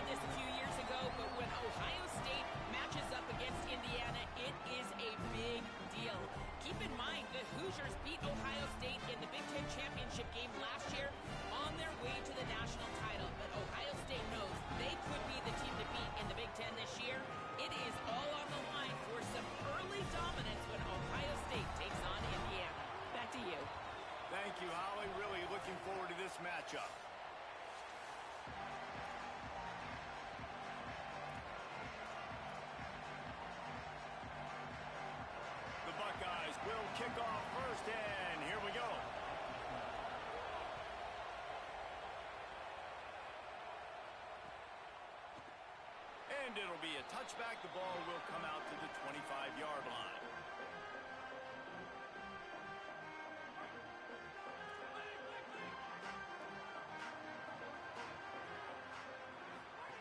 said this a few years ago, but when Ohio State matches up against Indiana, it is a big deal. Keep in mind, the Hoosiers beat Ohio State in the Big Ten championship game last year on their way to the national title. But Ohio State knows they could be the team to beat in the Big Ten this year. It is all on the line for some early dominance when Ohio State takes on Indiana. Back to you. Thank you, Holly. Really looking forward to this matchup. The Buckeyes will kick off first, and here we go. And it'll be a touchback. The ball will come out to the 25-yard line.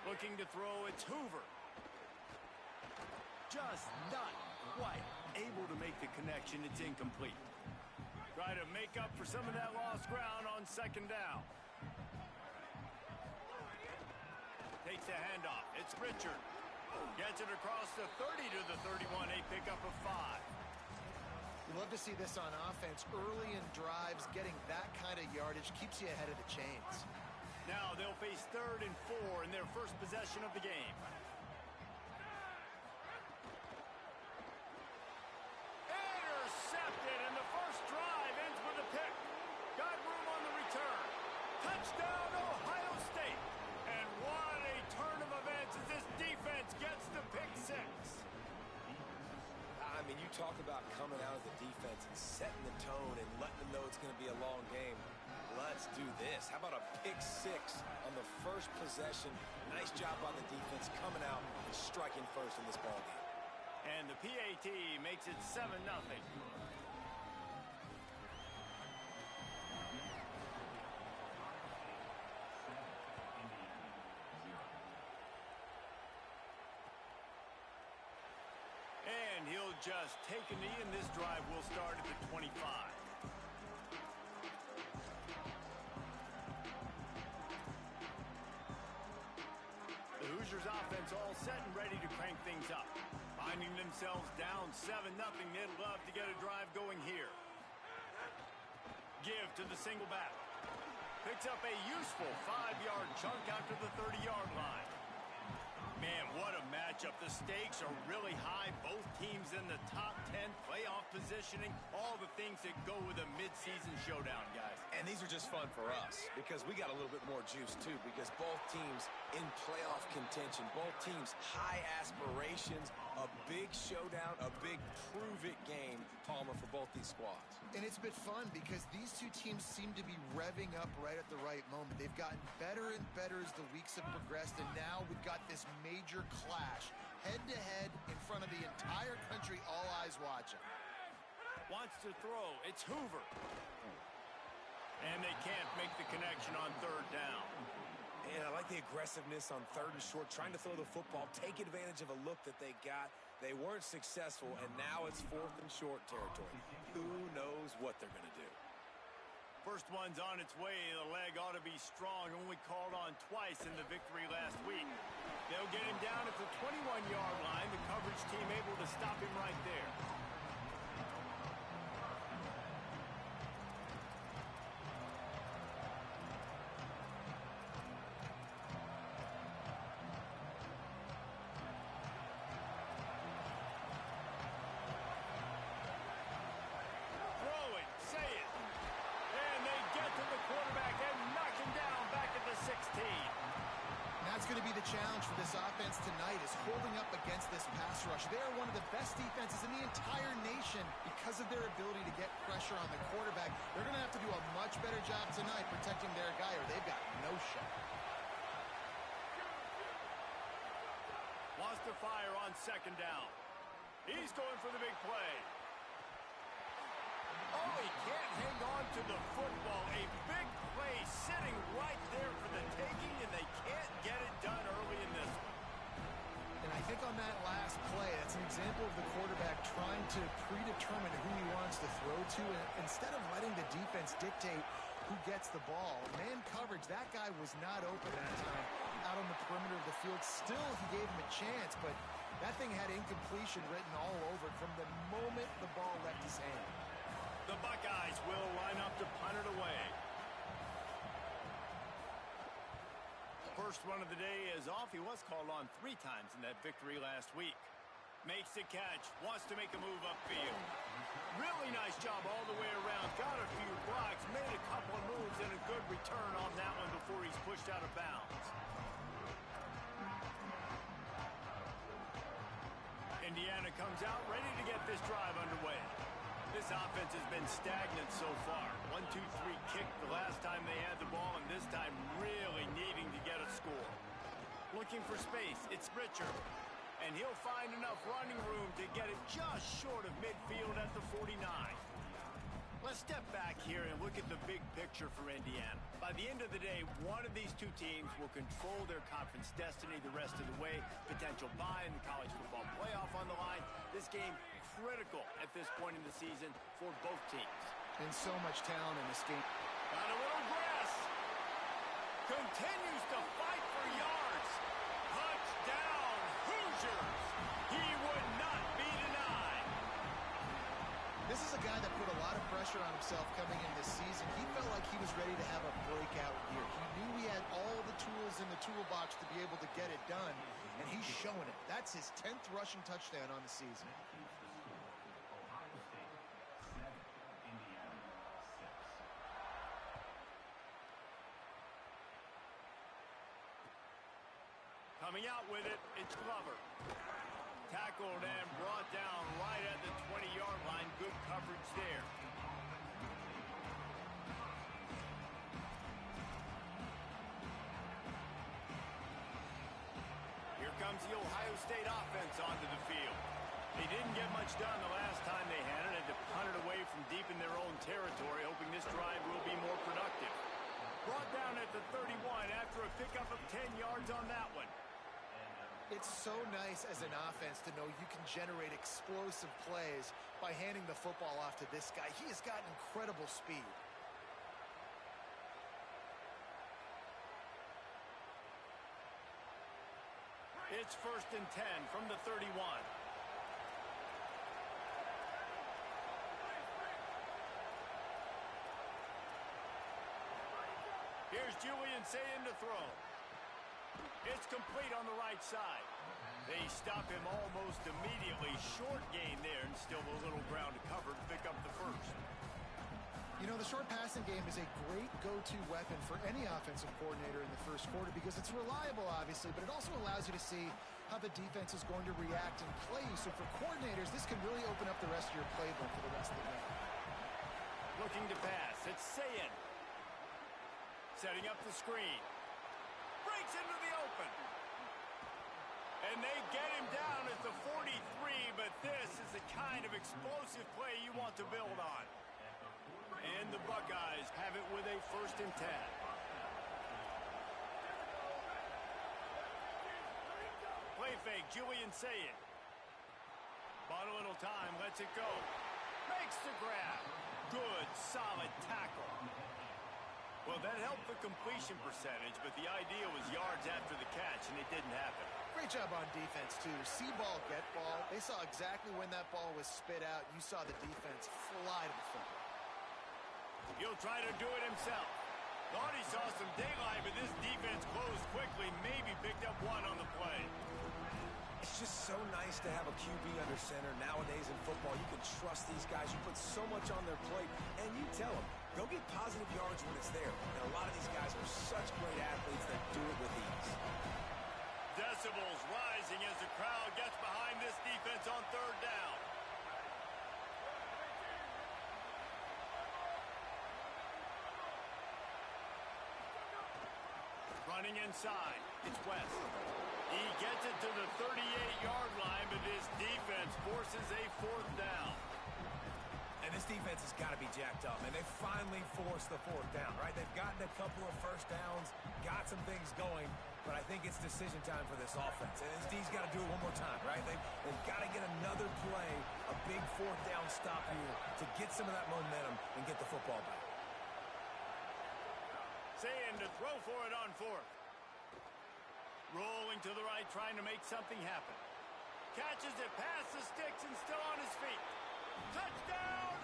Looking to throw, it's Hoover. Just not quite able to make the connection. It's incomplete. Try to make up for some of that lost ground on second down. Takes the handoff. It's Richard. Gets it across the 30 to the 31. A pickup of 5. You love to see this on offense. Early in drives, getting that kind of yardage keeps you ahead of the chains. Now they'll face 3rd and 4 in their first possession of the game. Intercepted, and the first drive ends with a pick. Got room on the return. Touchdown, Ohio State. And what a turn of events as this defense gets the pick 6. I mean, you talk about coming out of the defense and setting the tone and letting them know it's going to be a long game. Let's do this. How about a pick 6 on the first possession? Nice job by the defense coming out and striking first in this ballgame. And the PAT makes it 7-0. And he'll just take a knee, and this drive will start at the 25. The Hoosiers offense all set and ready to crank things up. Finding themselves down 7-0, they'd love to get a drive going here. Give to the single back. Picks up a useful 5-yard chunk out to the 30-yard line. Man, what a matchup. The stakes are really high. Both teams in the top 10, playoff positioning, all the things that go with a midseason showdown, guys. And these are just fun for us because we got a little bit more juice, too, because both teams in playoff contention, both teams high aspirations, a big showdown, a big prove-it game, Palmer, for both these squads. And it's been fun because these two teams seem to be revving up right at the right moment. They've gotten better and better as the weeks have progressed, and now we've got this major clash, head-to-head in front of the entire country, all eyes watching. Wants to throw. It's Hoover. And they can't make the connection on 3rd down. And I like the aggressiveness on 3rd and short, trying to throw the football, take advantage of a look that they got. They weren't successful, and now it's 4th and short territory. Who knows what they're going to do? First one's on its way. The leg ought to be strong. Only called on twice in the victory last week. They'll get him down at the 21-yard line. The coverage team able to stop him right there. That's going to be the challenge for this offense tonight, is holding up against this pass rush. They are one of the best defenses in the entire nation because of their ability to get pressure on the quarterback. They're going to have to do a much better job tonight protecting their guy, or they've got no shot. Wants to fire on 2nd down. He's going for the big play. Oh, he can't hang on to the football. A big play sitting right there for the taking, and they can't get it done early in this one. And I think on that last play, that's an example of the quarterback trying to predetermine who he wants to throw to, and instead of letting the defense dictate who gets the ball, ball. Man coverage, that guy was not open that time out on the perimeter of the field. Still, he gave him a chance, but that thing had incompletion written all over it from the moment the ball left his hand. The Buckeyes will line up to punt it away. First run of the day is off. He was called on 3 times in that victory last week. Makes the catch, wants to make a move upfield. Really nice job all the way around. Got a few blocks, made a couple of moves, and a good return on that one before he's pushed out of bounds. Indiana comes out ready to get this drive underway. This offense has been stagnant so far. 1-2-3 kick the last time they had the ball, and this time really needing to get a score. Looking for space, it's Richard. And he'll find enough running room to get it just short of midfield at the 49. Let's step back here and look at the big picture for Indiana. By the end of the day, one of these 2 teams will control their conference destiny the rest of the way. Potential bye in the college football playoff on the line. This game critical at this point in the season for both teams. And so much talent in this game. Got a little grass. Continues to fight for yards. Touchdown, Hoosiers. He would not be denied. This is a guy that put a lot of pressure on himself coming in this season. He felt like he was ready to have a breakout year. He knew he had all the tools in the toolbox to be able to get it done, and he's showing it. That's his 10th rushing touchdown on the season. Coming out with it, it's Glover. Tackled and brought down right at the 20-yard line. Good coverage there. Here comes the Ohio State offense onto the field. They didn't get much done the last time they had it. Had to punt it away from deep in their own territory, hoping this drive will be more productive. Brought down at the 31 after a pickup of 10 yards on that one. It's so nice as an offense to know you can generate explosive plays by handing the football off to this guy. He has got incredible speed. It's 1st and 10 from the 31. Here's Julian Sayin to throw. It's complete on the right side. They stop him almost immediately. Short gain there, and still a little ground to cover to pick up the first. You know, the short passing game is a great go-to weapon for any offensive coordinator in the first quarter because it's reliable, obviously, but it also allows you to see how the defense is going to react and play. So for coordinators, this can really open up the rest of your playbook for the rest of the game. Looking to pass. It's Sayin. Setting up the screen. Breaks into the open. And they get him down at the 43, but this is the kind of explosive play you want to build on. And the Buckeyes have it with a 1st and 10. Play fake, Julian Sayin. Bought a little time, lets it go. Makes the grab. Good, solid tackle. Well, that helped the completion percentage, but the idea was yards after the catch, and it didn't happen. Great job on defense, too. See ball, get ball. They saw exactly when that ball was spit out. You saw the defense fly to the football. He'll try to do it himself. Thought he saw some daylight, but this defense closed quickly. Maybe picked up 1 on the play. It's just so nice to have a QB under center. Nowadays in football, you can trust these guys. You put so much on their plate, and you tell them, go get positive yards when it's there. And a lot of these guys are such great athletes that do it with ease. Decibels rising as the crowd gets behind this defense on 3rd down. Running inside, it's West. He gets it to the 38-yard line, but this defense forces a 4th down. And this defense has got to be jacked up, and they finally forced the 4th down, right? They've gotten a couple of first downs, got some things going, but I think it's decision time for this offense. And this D's got to do it one more time, right? They've got to get another play, a big 4th down stop here to get some of that momentum and get the football back. saying to throw for it on fourth. Rolling to the right, trying to make something happen. Catches it past the sticks and still on his feet. Touchdown,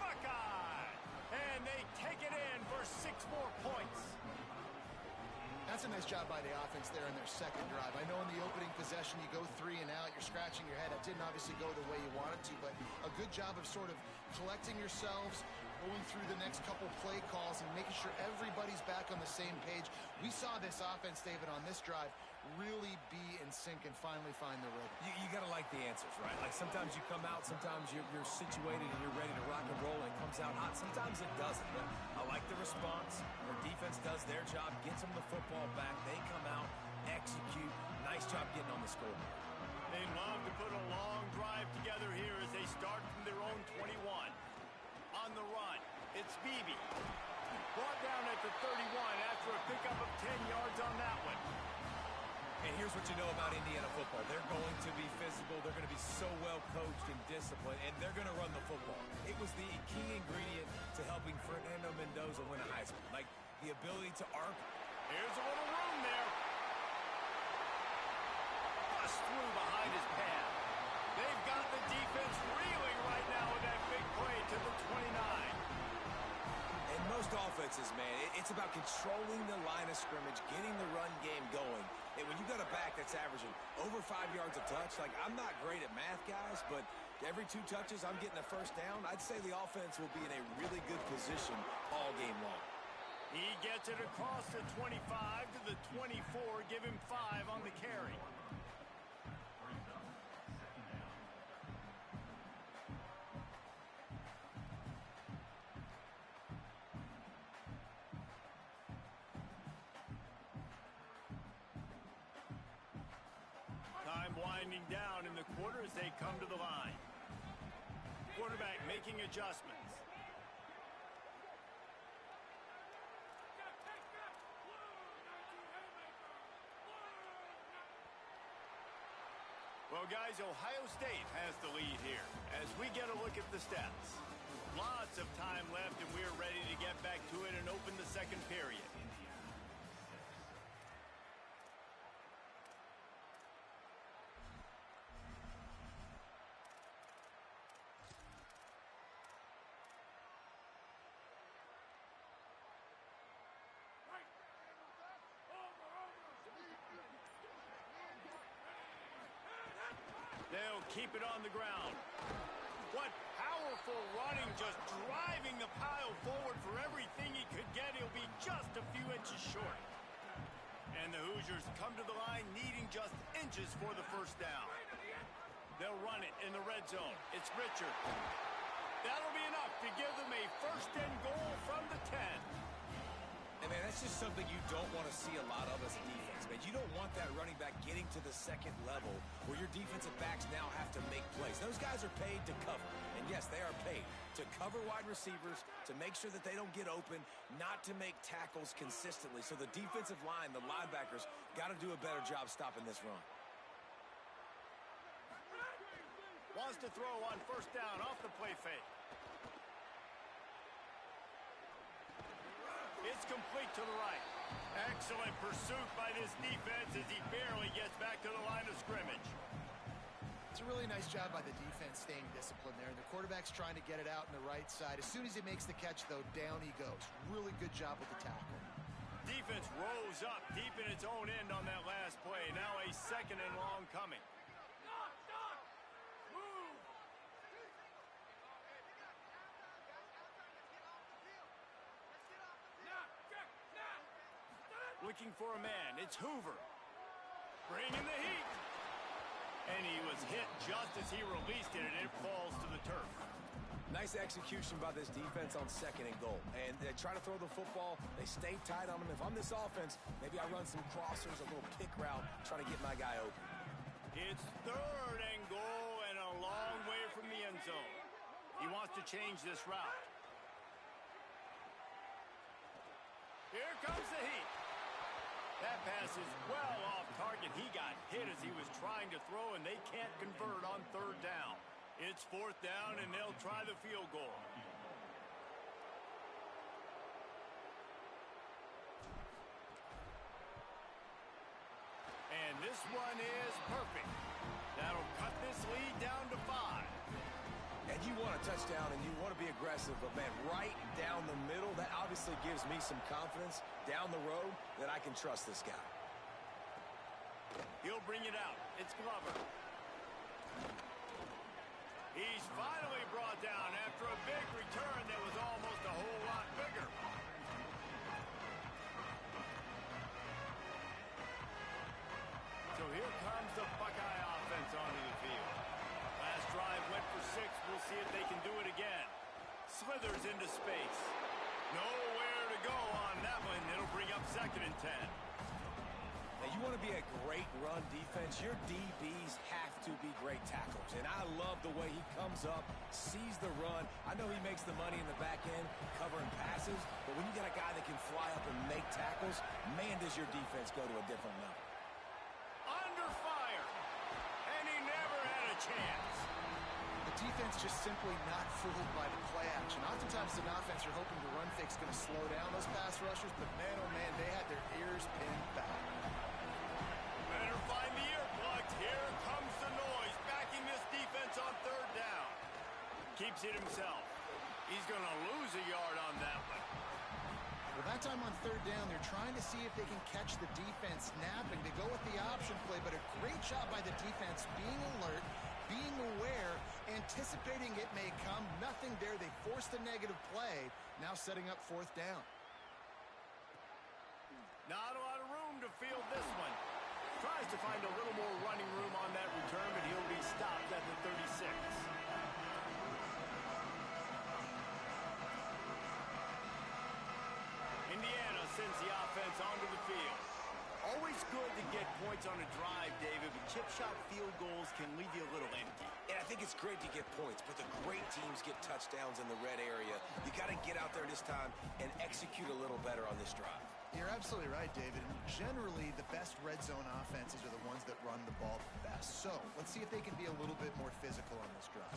Buckeye! And they take it in for 6 more points. That's a nice job by the offense there in their second drive. I know in the opening possession you go 3 and out, you're scratching your head. That didn't obviously go the way you wanted to, but a good job of sort of collecting yourselves, going through the next couple play calls and making sure everybody's back on the same page. We saw this offense, David, on this drive really be in sync and finally find the rhythm. You got to like the answers, right? Like sometimes you come out, sometimes you're situated and you're ready to rock and roll and it comes out hot. Sometimes it doesn't. But I like the response. Their defense does their job, gets them the football back. They come out, execute. Nice job getting on the scoreboard. They love to put a long drive together here as they start from their own 21. On the run, it's Beebe. Brought down at the 31 after a pickup of 10 yards on that one. And here's what you know about Indiana football. They're going to be physical. They're going to be so well coached and disciplined, and they're going to run the football. It was the key ingredient to helping Fernando Mendoza win a Heisman. Like the ability to arc. Here's a little room there. Bust through behind his pad. They've got the defense reeling right now with that big play to the 29. And most offenses, man, it's about controlling the line of scrimmage, getting the run game going. And when you got a back that's averaging over 5 yards a touch, like I'm not great at math, guys, but every 2 touches I'm getting a first down, I'd say the offense will be in a really good position all game long. He gets it across the 25 to the 24, give him 5 on the carry. Time winding down in the quarter as they come to the line. Quarterback making adjustments. Well, guys, Ohio State has the lead here as we get a look at the stats. Lots of time left, and we're ready to get back to it and open the second period. They'll keep it on the ground. What powerful running, just driving the pile forward for everything he could get. He'll be just a few inches short. And the Hoosiers come to the line needing just inches for the first down. They'll run it in the red zone. It's Richard. That'll be enough to give them a first and goal from the 10. And, man, that's just something you don't want to see a lot of as a defense, man. You don't want that running back getting to the second level where your defensive backs now have to make plays. Those guys are paid to cover. And, yes, they are paid to cover wide receivers, to make sure that they don't get open, not to make tackles consistently. So the defensive line, the linebackers, got to do a better job stopping this run. Wants to throw on first down off the play fake. It's complete to the right. Excellent pursuit by this defense as he barely gets back to the line of scrimmage. It's a really nice job by the defense staying disciplined there. And the quarterback's trying to get it out on the right side. As soon as he makes the catch, though, down he goes. Really good job with the tackle. Defense rose up deep in its own end on that last play. Now a second and long coming. Looking for a man. It's Hoover. Bringing the heat. And he was hit just as he released it, and it falls to the turf. Nice execution by this defense on second and goal. And they try to throw the football. They stay tight on him. If I'm this offense, maybe I run some crossers, a little pick route, try to get my guy open. It's third and goal and a long way from the end zone. He wants to change this route. Here comes the heat. That pass is well off target. He got hit as he was trying to throw, and they can't convert on third down. It's fourth down, and they'll try the field goal. And this one is perfect. That'll cut this lead down to 5. And you want a touchdown and you want to be aggressive, but, man, right down the middle, that obviously gives me some confidence down the road that I can trust this guy. He'll bring it out. It's Glover. He's finally brought down after a big return that was almost a whole lot bigger. So here comes the Buckeye offense onto the field. Last drive went for 6. We'll see if they can do it again. Slithers into space. Nowhere to go on that one. It'll bring up 2nd and 10. Now, you want to be a great run defense, your DBs have to be great tacklers. And I love the way he comes up, sees the run. I know he makes the money in the back end covering passes, but when you got a guy that can fly up and make tackles, man, does your defense go to a different level. Under fire, and he never had a chance. The defense just simply not fooled by the play action. Oftentimes, an offense, you're hoping the run fake's going to slow down those pass rushers, but man, oh man, they had their ears pinned back. Better find the earplugs. Here comes the noise, backing this defense on 3rd down. Keeps it himself. He's going to lose a yard on that one. Well, that time on 3rd down, they're trying to see if they can catch the defense napping. They go with the option play, but a great job by the defense being alert, being aware, anticipating it may come. Nothing there. They forced a negative play, now setting up 4th down. Not a lot of room to field this one. Tries to find a little more running room on that return, but he'll be stopped at the 36. Indiana sends the offense onto the field. Always good to get points on a drive, David, but chip shot field goals can leave you a little empty. And I think it's great to get points, but the great teams get touchdowns in the red area. You got to get out there this time and execute a little better on this drive. You're absolutely right, David. And generally, the best red zone offenses are the ones that run the ball the best. So let's see if they can be a little bit more physical on this drive.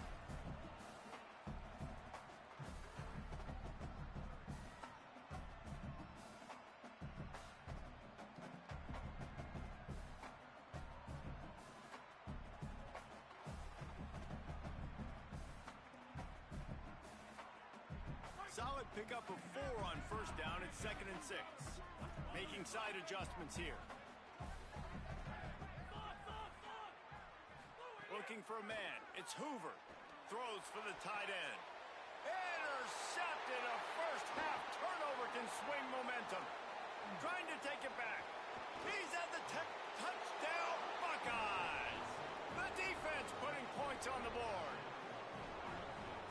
Solid pickup of 4 on 1st down. It's 2nd and 6. Making side adjustments here. Looking for a man. It's Hoover. Throws for the tight end. Intercepted. A first-half turnover can swing momentum. Trying to take it back. He's at the touchdown Buckeyes. The defense putting points on the board.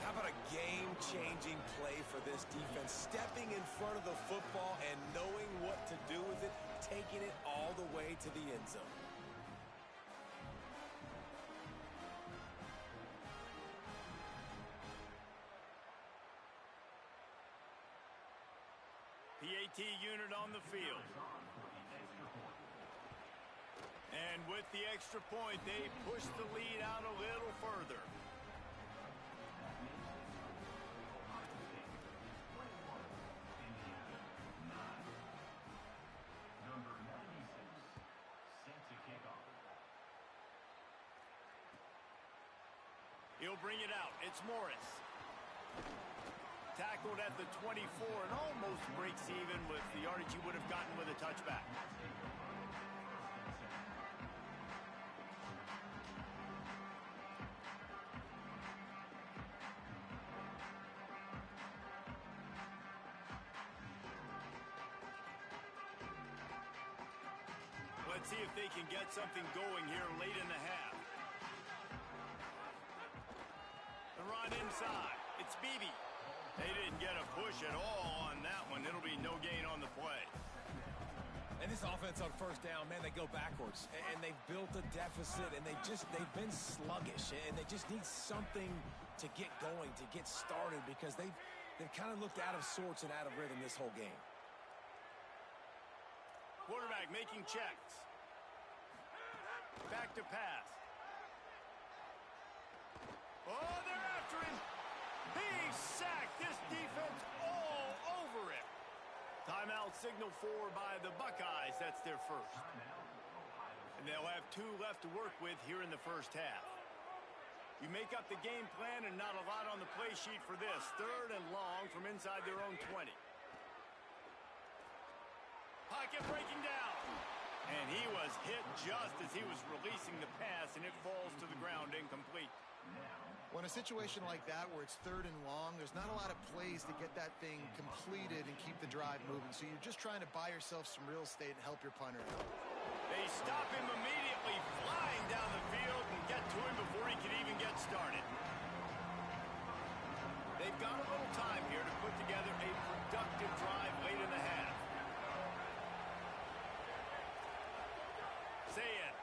How about a game-changing play for this defense? Stepping in front of the football and knowing what to do with it, taking it all the way to the end zone. PAT unit on the field. And with the extra point, they push the lead out a little further. He'll bring it out. It's Morris. Tackled at the 24 and almost breaks even with the yardage he would have gotten with a touchback. Let's see if they can get something going here late in the half. The run inside. It's Beebe. They didn't get a push at all on that one. It'll be no gain on the play. And this offense on 1st down, man, they go backwards. And they've built a deficit, and they've been sluggish. And they just need something to get going, to get started, because they've kind of looked out of sorts and out of rhythm this whole game. Quarterback making checks. Back to pass. Oh, they're after him. He's sacked. This defense all over him. Timeout signal for by the Buckeyes. That's their first. And they'll have 2 left to work with here in the first half. You make up the game plan and not a lot on the play sheet for this. 3rd and long from inside their own 20. Pocket breaking down. And he was hit just as he was releasing the pass, and it falls to the ground incomplete. When a situation like that where it's 3rd and long, there's not a lot of plays to get that thing completed and keep the drive moving. So you're just trying to buy yourself some real estate and help your punter out. They stop him immediately, flying down the field and get to him before he can even get started. They've got a little time here to put together a productive drive late in the half. Sayin.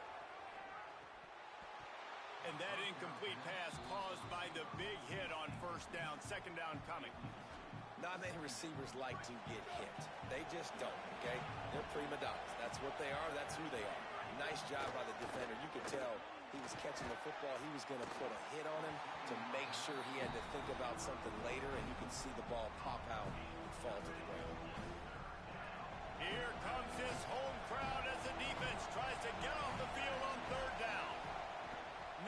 And that incomplete pass caused by the big hit on 1st down. 2nd down coming. Not many receivers like to get hit. They just don't, okay? They're prima donnas. That's what they are. That's who they are. Nice job by the defender. You could tell he was catching the football. He was going to put a hit on him to make sure he had to think about something later, and you can see the ball pop out and fall to the ground. Here comes this home crowd as the defense tries to get off the field on 3rd down.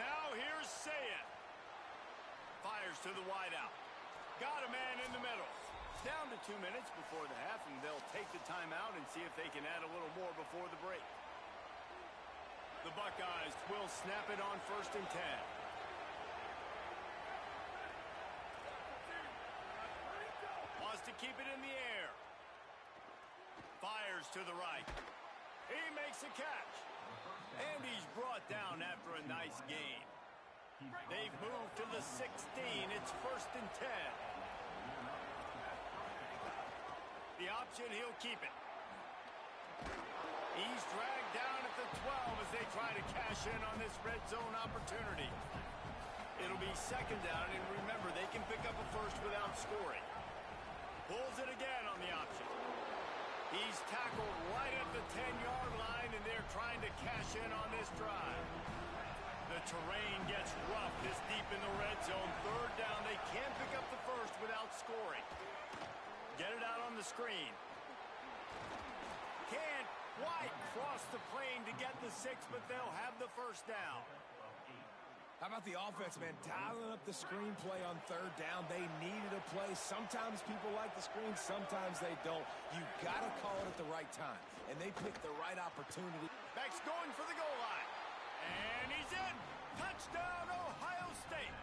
Now here's Sayin. Fires to the wideout. Got a man in the middle. Down to 2 minutes before the half, and they'll take the timeout and see if they can add a little more before the break. The Buckeyes will snap it on 1st and 10. Wants to keep it in the air. Fires to the right. He makes a catch. And he's brought down after a nice gain. They've moved to the 16. It's 1st and 10. The option, he'll keep it. He's dragged down at the 12 as they try to cash in on this red zone opportunity. It'll be 2nd down, and remember, they can pick up a first without scoring. Pulls it again on the option. He's tackled right at the 10-yard line, and they're trying to cash in on this drive. The terrain gets rough this deep in the red zone. 3rd down, they can't pick up the first without scoring. Get it out on the screen. Can't quite cross the plane to get the 6, but they'll have the 1st down. How about the offense, man? Dialing up the screenplay on 3rd down. They needed a play. Sometimes people like the screen, sometimes they don't. You got to call it at the right time, and they picked the right opportunity. Beck's going for the goal line, and he's in. Touchdown, Ohio State.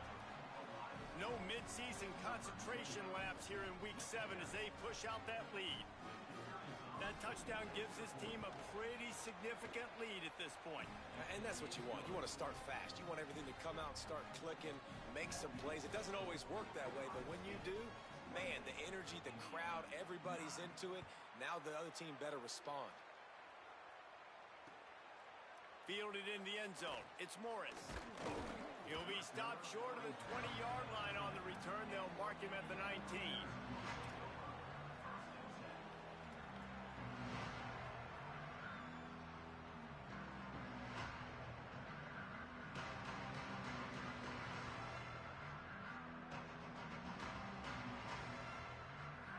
No midseason concentration laps here in Week 7 as they push out that lead. That touchdown gives his team a pretty significant lead at this point. And that's what you want. You want to start fast. You want everything to come out, start clicking, make some plays. It doesn't always work that way, but when you do, man, the energy, the crowd, everybody's into it. Now the other team better respond. Fielded in the end zone. It's Morris. He'll be stopped short of the 20-yard line on the return. They'll mark him at the 19.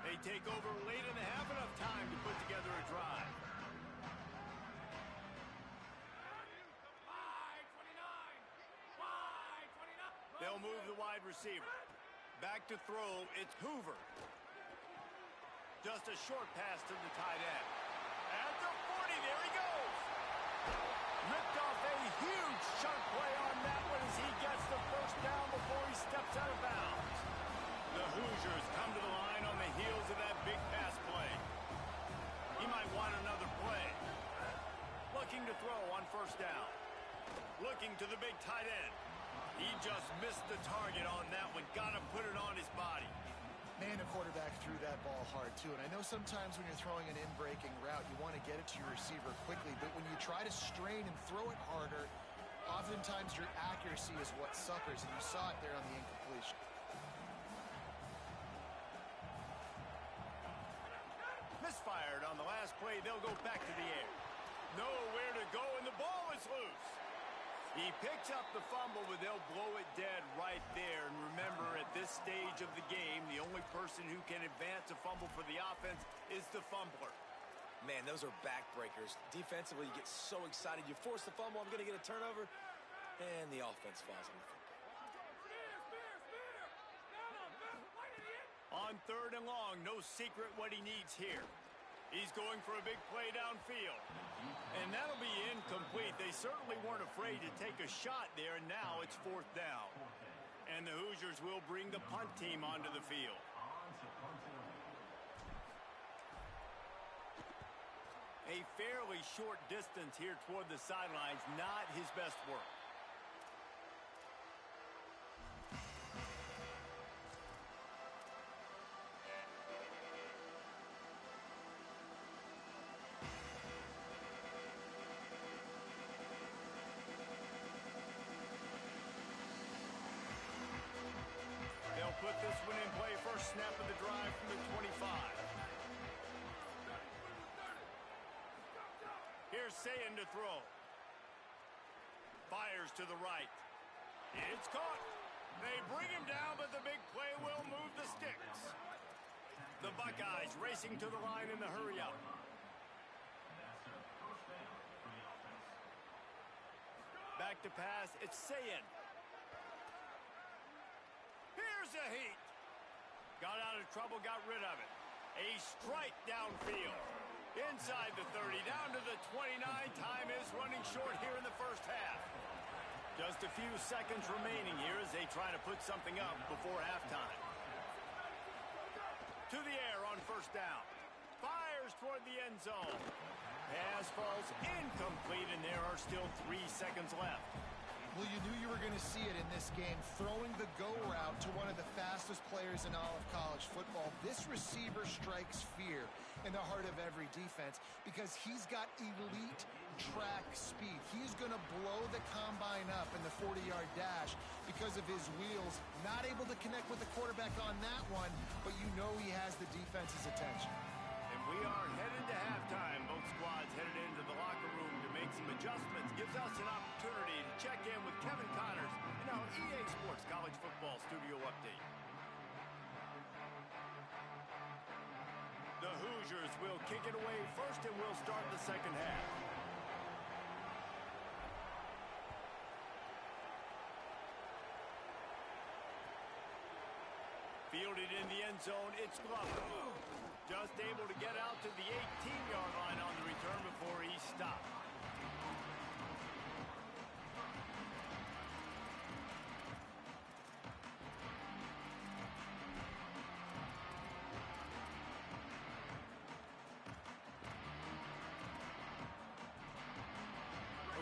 They take over late in the half, enough time to put together a drive. They'll move the wide receiver. Back to throw, it's Hoover. Just a short pass to the tight end. At the 40, there he goes. Ripped off a huge chunk play on that one as he gets the 1st down before he steps out of bounds. The Hoosiers come to the line on the heels of that big pass play. He might want another play. Looking to throw on 1st down. Looking to the big tight end. He just missed the target on that one. Got to put it on his body. Man, the quarterback threw that ball hard, too. And I know sometimes when you're throwing an in-breaking route, you want to get it to your receiver quickly. But when you try to strain and throw it harder, oftentimes your accuracy is what suffers. And you saw it there on the incompletion. Misfired on the last play. They'll go back to the air. Nowhere to go, and the ball is loose. He picks up the fumble, but they'll blow it dead right there. And remember, at this stage of the game, the only person who can advance a fumble for the offense is the fumbler. Man, those are backbreakers. Defensively, you get so excited. You force the fumble, I'm going to get a turnover, and the offense falls on the football. On 3rd and long, no secret what he needs here. He's going for a big play downfield. And that'll be incomplete. They certainly weren't afraid to take a shot there, and now it's 4th down. And the Hoosiers will bring the punt team onto the field. A fairly short distance here toward the sidelines, not his best work. They'll put this one in play. First snap of the drive from the 25. Here's Sayin to throw. Fires to the right. It's caught. They bring him down, but the big play will move the sticks. The Buckeyes racing to the line in the hurry-up. Back to pass. It's Sayin. Here's a heat. Got out of trouble, got rid of it. A strike downfield. Inside the 30, down to the 29. Time is running short here in the first half. Just a few seconds remaining here as they try to put something up before halftime. To the air on first down. Fires toward the end zone. Pass falls incomplete, and there are still 3 seconds left. Well, you knew you were going to see it in this game, throwing the go route to one of the fastest players in all of college football. This receiver strikes fear in the heart of every defense because he's got elite track speed. He's going to blow the combine up in the 40-yard dash because of his wheels. Not able to connect with the quarterback on that one, but you know he has the defense's attention. And we are headed to halftime. Both squads headed into the locker room to make some adjustments. Gives us an opportunity to check in with Kevin Connors in our EA Sports College Football Studio Update. The Hoosiers will kick it away first, and we'll start the second half. Fielded in the end zone, it's Glover. Just able to get out to the 18-yard line on the return before he stopped.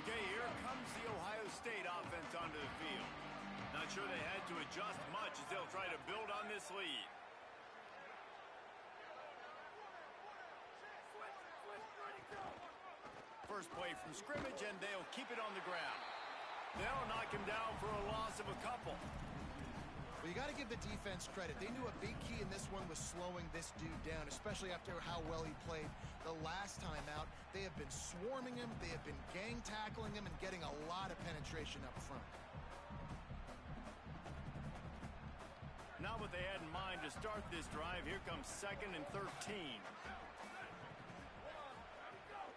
Okay, here comes the Ohio State offense onto the field. Not sure they had to adjust much as they'll try to build on this lead. First play from scrimmage, and they'll keep it on the ground. They'll knock him down for a loss of a couple. Well, you got to give the defense credit. They knew a big key in this one was slowing this dude down, especially after how well he played the last time out. They have been swarming him. They have been gang tackling him and getting a lot of penetration up front. Not what they had in mind to start this drive. Here comes 2nd and 13.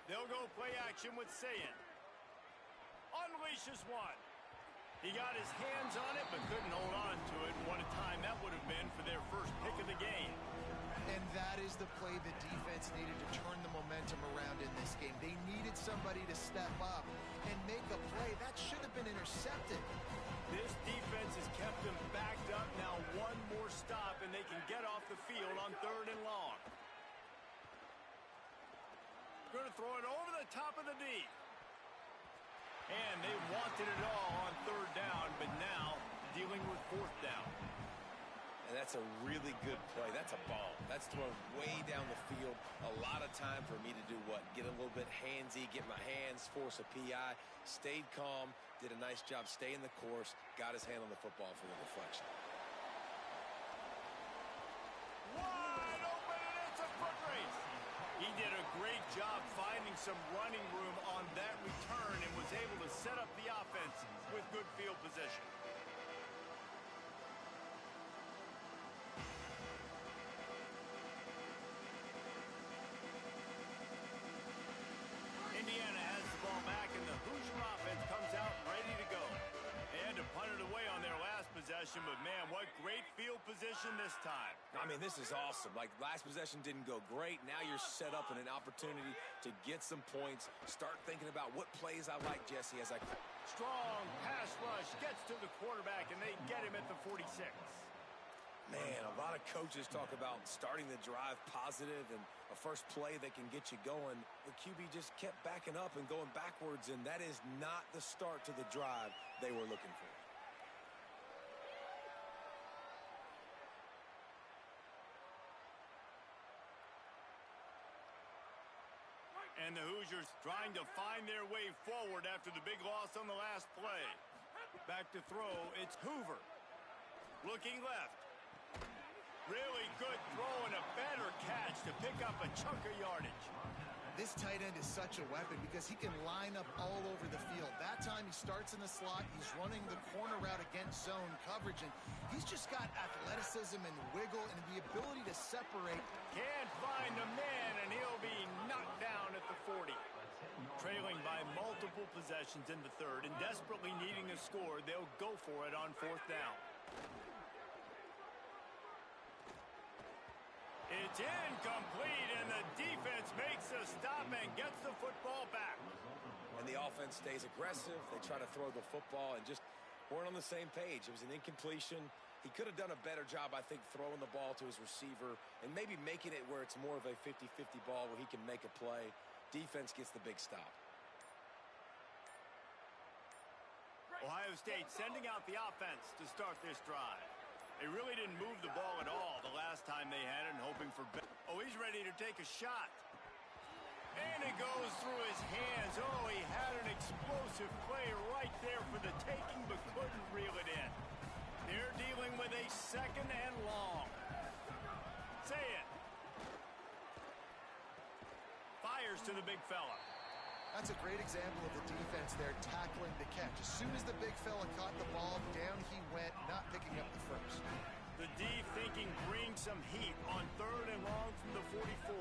They'll go play action with Sayin. Unleashes one. He got his hands on it, but couldn't hold on to it. What a time that would have been for their first pick of the game. And that is the play the defense needed to turn the momentum around in this game. They needed somebody to step up and make a play. That should have been intercepted. This defense has kept them backed up. Now one more stop, and they can get off the field on 3rd and long. Going to throw it over the top of the D. And they wanted it all on 3rd down, but now dealing with 4th down. And that's a really good play. That's a ball. That's thrown way down the field. A lot of time for me to do what? Get a little bit handsy, get my hands, force a PI. Stayed calm, did a nice job staying the course, got his hand on the football for the deflection. Wide open, and it's a foot race. He did a great job finding some running room on that return and was able to set up the offense with good field position. Hoosier offense comes out ready to go. They had to punt it away on their last possession, but man, what great field position this time. I mean, this is awesome. Like, last possession didn't go great. Now you're set up in an opportunity to get some points. Start thinking about what plays I like, Jesse, as I... Strong pass rush gets to the quarterback, and they get him at the 46. Man, a lot of coaches talk about starting the drive positive and a first play that can get you going. The QB just kept backing up and going backwards, and that is not the start to the drive they were looking for. And the Hoosiers trying to find their way forward after the big loss on the last play. Back to throw, it's Hoover. Looking left. Really good throw and a better catch to pick up a chunk of yardage. This tight end is such a weapon because he can line up all over the field. That time he starts in the slot, he's running the corner route against zone coverage, and he's just got athleticism and wiggle and the ability to separate. Can't find the man, and he'll be knocked down at the 40. Trailing by multiple possessions in the third and desperately needing a score, they'll go for it on fourth down. It's incomplete, and the defense makes a stop and gets the football back. And the offense stays aggressive. They try to throw the football and just weren't on the same page. It was an incompletion. He could have done a better job, I think, throwing the ball to his receiver and maybe making it where it's more of a 50-50 ball where he can make a play. Defense gets the big stop. Ohio State sending out the offense to start this drive. They really didn't move the ball at all the last time they had it, and hoping for better. Oh, he's ready to take a shot. And it goes through his hands. Oh, he had an explosive play right there for the taking, but couldn't reel it in. They're dealing with a second and long. Say it. Fires to the big fella. That's a great example of the defense there tackling the catch. As soon as the big fella caught the ball, down he went, not picking up the first. The D thinking bring some heat on third and long from the 44.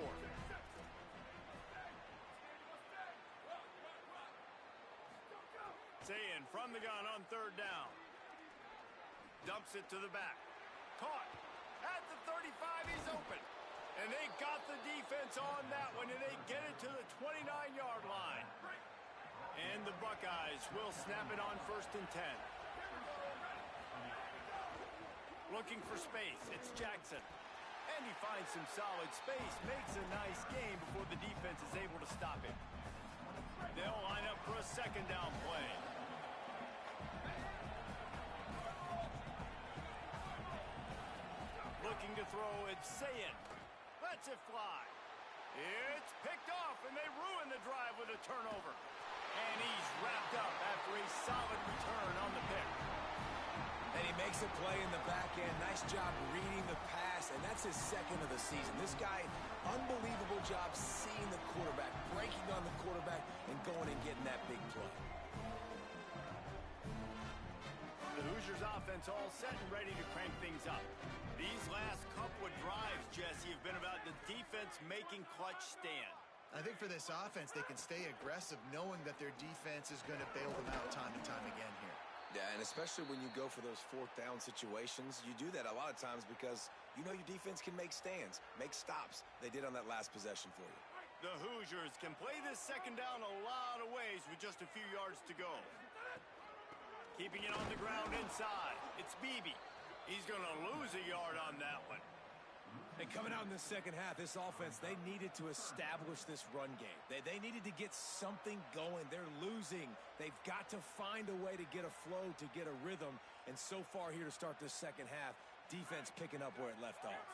Sayin from the gun on third down. Dumps it to the back. Caught. At the 35, he's open. And they got the defense on that one, and they get it to the 29-yard line. And the Buckeyes will snap it on first and 10. Looking for space, it's Jackson. And he finds some solid space, makes a nice gain before the defense is able to stop him. They'll line up for a second down play. Looking to throw, it's Sayin. Lets it fly. It's picked off, and they ruin the drive with a turnover. And he's wrapped up after a solid return on the pick. And he makes a play in the back end. Nice job reading the pass, and that's his second of the season. This guy, unbelievable job seeing the quarterback, breaking on the quarterback, and going and getting that big play. The Hoosiers offense all set and ready to crank things up. These last couple of drives, Jesse, have been about the defense making clutch stand. I think for this offense, they can stay aggressive knowing that their defense is going to bail them out time and time again here. Yeah, and especially when you go for those fourth down situations, you do that a lot of times because you know your defense can make stands, make stops. They did on that last possession for you. The Hoosiers can play this second down a lot of ways with just a few yards to go. Keeping it on the ground inside. It's Beebe. He's going to lose a yard on that one. And coming out in the second half, this offense, they needed to establish this run game. They needed to get something going. They're losing. They've got to find a way to get a flow, to get a rhythm. And so far here to start this second half, defense picking up where it left off.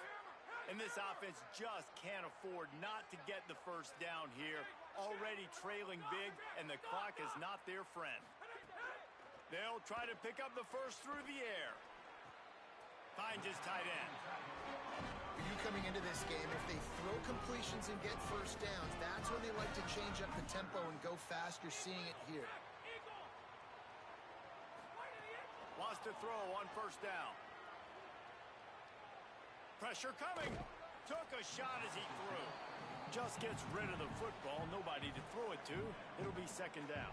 And this offense just can't afford not to get the first down here. Already trailing big, and the clock is not their friend. They'll try to pick up the first through the air. Finds his tight end. For you coming into this game, if they throw completions and get first downs, that's when they like to change up the tempo and go fast. You're seeing it here. Wants to throw on first down. Pressure coming. Took a shot as he threw. Just gets rid of the football. Nobody to throw it to. It'll be second down.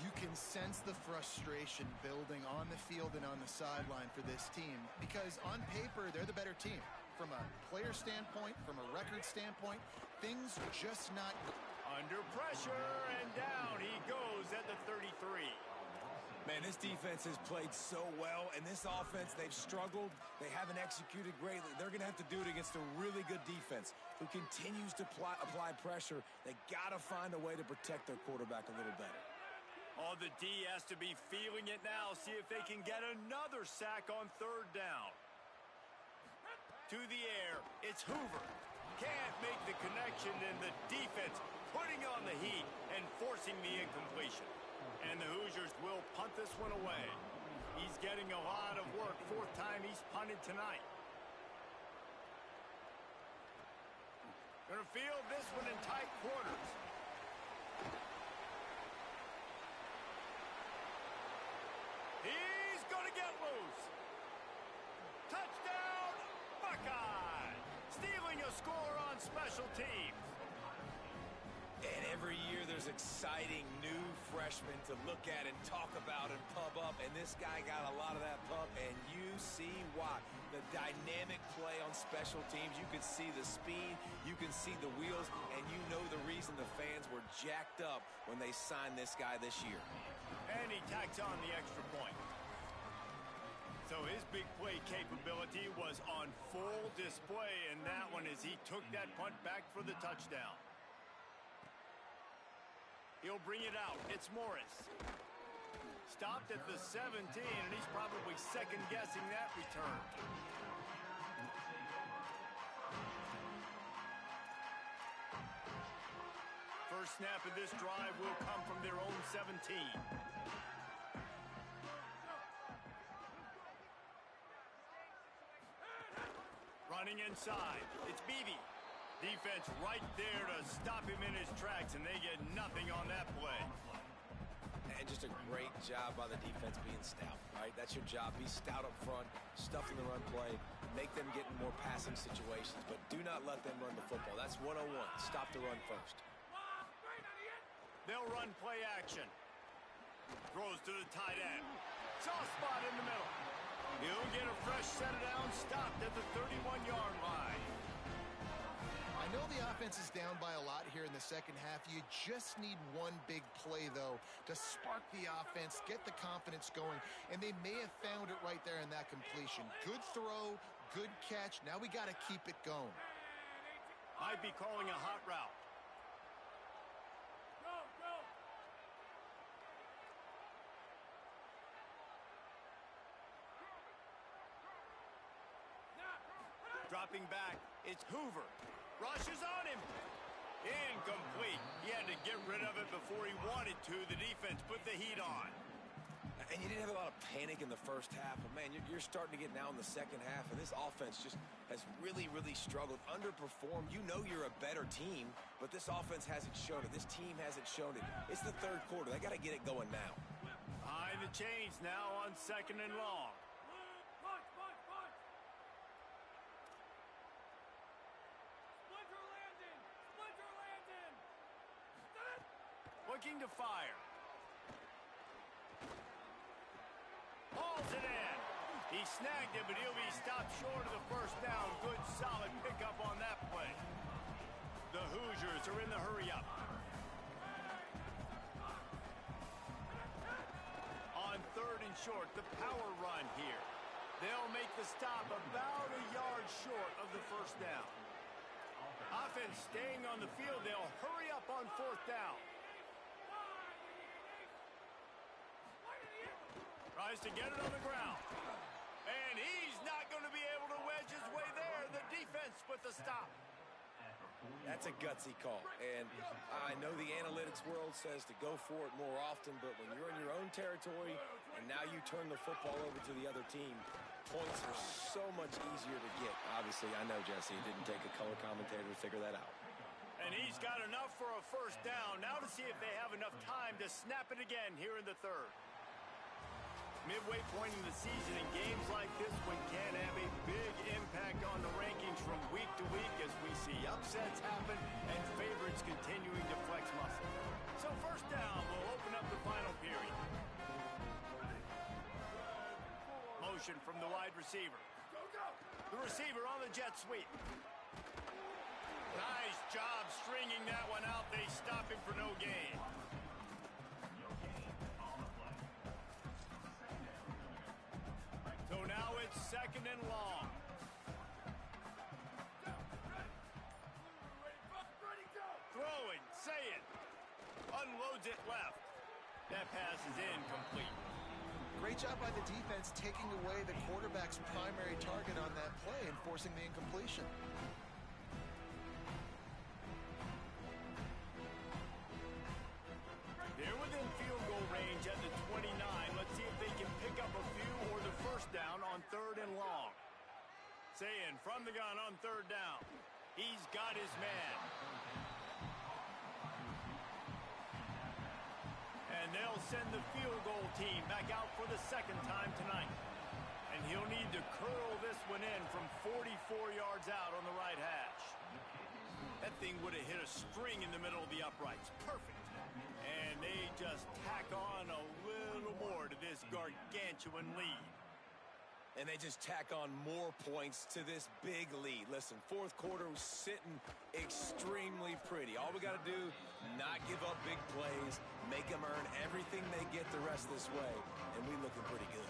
You can sense the frustration building on the field and on the sideline for this team because on paper, they're the better team. From a player standpoint, from a record standpoint, things just not... Under pressure, and down he goes at the 33. Man, this defense has played so well, and this offense, they've struggled. They haven't executed greatly. They're going to have to do it against a really good defense who continues to apply pressure. They got to find a way to protect their quarterback a little better. Oh, the D has to be feeling it now. See if they can get another sack on third down. To the air, it's Hoover. Can't make the connection, and the defense putting on the heat and forcing the incompletion. And the Hoosiers will punt this one away. He's getting a lot of work. Fourth time he's punted tonight. Gonna field this one in tight quarters. He's gonna get loose. Touchdown, Buckeye! Stealing a score on special teams. And every year there's exciting new freshmen to look at and talk about and pump up. And this guy got a lot of that pump, and you see why. The dynamic play on special teams. You can see the speed, you can see the wheels, and you know the reason the fans were jacked up when they signed this guy this year. And he tacks on the extra point. So his big play capability was on full display in that one as he took that punt back for the touchdown. He'll bring it out. It's Morris. Stopped at the 17, and he's probably second-guessing that return. First snap of this drive will come from their own 17. Running inside. It's Beebe. Defense right there to stop him in his tracks, and they get nothing on that play. And just a great job by the defense being stout, right? That's your job. Be stout up front, stuff in the run play, make them get in more passing situations, but do not let them run the football. That's 101. Stop the run first. They'll run play action. Throws to the tight end. Soft spot in the middle. He'll get a fresh set of down, stopped at the 31-yard line. I know the offense is down by a lot here in the second half. You just need one big play, though, to spark the offense, get the confidence going, and they may have found it right there in that completion. Good throw, good catch. Now we got to keep it going. I'd be calling a hot route. Dropping back, it's Hoover. Rushes on him. Incomplete. He had to get rid of it before he wanted to. The defense put the heat on. And you didn't have a lot of panic in the first half, but man, you're starting to get now in the second half, and this offense just has really, really struggled, underperformed. You know you're a better team, but this offense hasn't shown it. This team hasn't shown it. It's the third quarter. They got to get it going now. High the chains now on second and long. Looking to fire. Hauls it in. He snagged it, but he'll be stopped short of the first down. Good, solid pickup on that play. The Hoosiers are in the hurry-up. On third and short, the power run here. They'll make the stop about a yard short of the first down. Offense staying on the field. They'll hurry up on fourth down. Tries to get it on the ground. And he's not going to be able to wedge his way there. The defense with the stop. That's a gutsy call. And I know the analytics world says to go for it more often, but when you're in your own territory and now you turn the football over to the other team, points are so much easier to get. Obviously, I know, Jesse, it didn't take a color commentator to figure that out. And he's got enough for a first down. Now to see if they have enough time to snap it again here in the third. Midway point in the season, and games like this one can have a big impact on the rankings from week to week as we see upsets happen and favorites continuing to flex muscle. So first down will open up the final period. motion from the wide receiver. The receiver on the jet sweep. Nice job stringing that one out. They stop him for no gain. So now it's 2nd and long. Throwing, say it. Unloads it left. That pass is incomplete. Great job by the defense taking away the quarterback's primary target on that play and forcing the incompletion. They're within field goal range at the 29. Let's see if they can pick up a few or the first down on 3rd and long. Saying from the gun on 3rd down. He's got his man. And they'll send the field goal team back out for the 2nd time tonight. And he'll need to curl this one in from 44 yards out on the right hash. That thing would have hit a string in the middle of the uprights. Perfect. And they just tack on a little more to this gargantuan lead. And they just tack on more points to this big lead. Listen, 4th quarter was sitting extremely pretty. All we got to do, not give up big plays, make them earn everything they get the rest of this way, and we looking pretty good.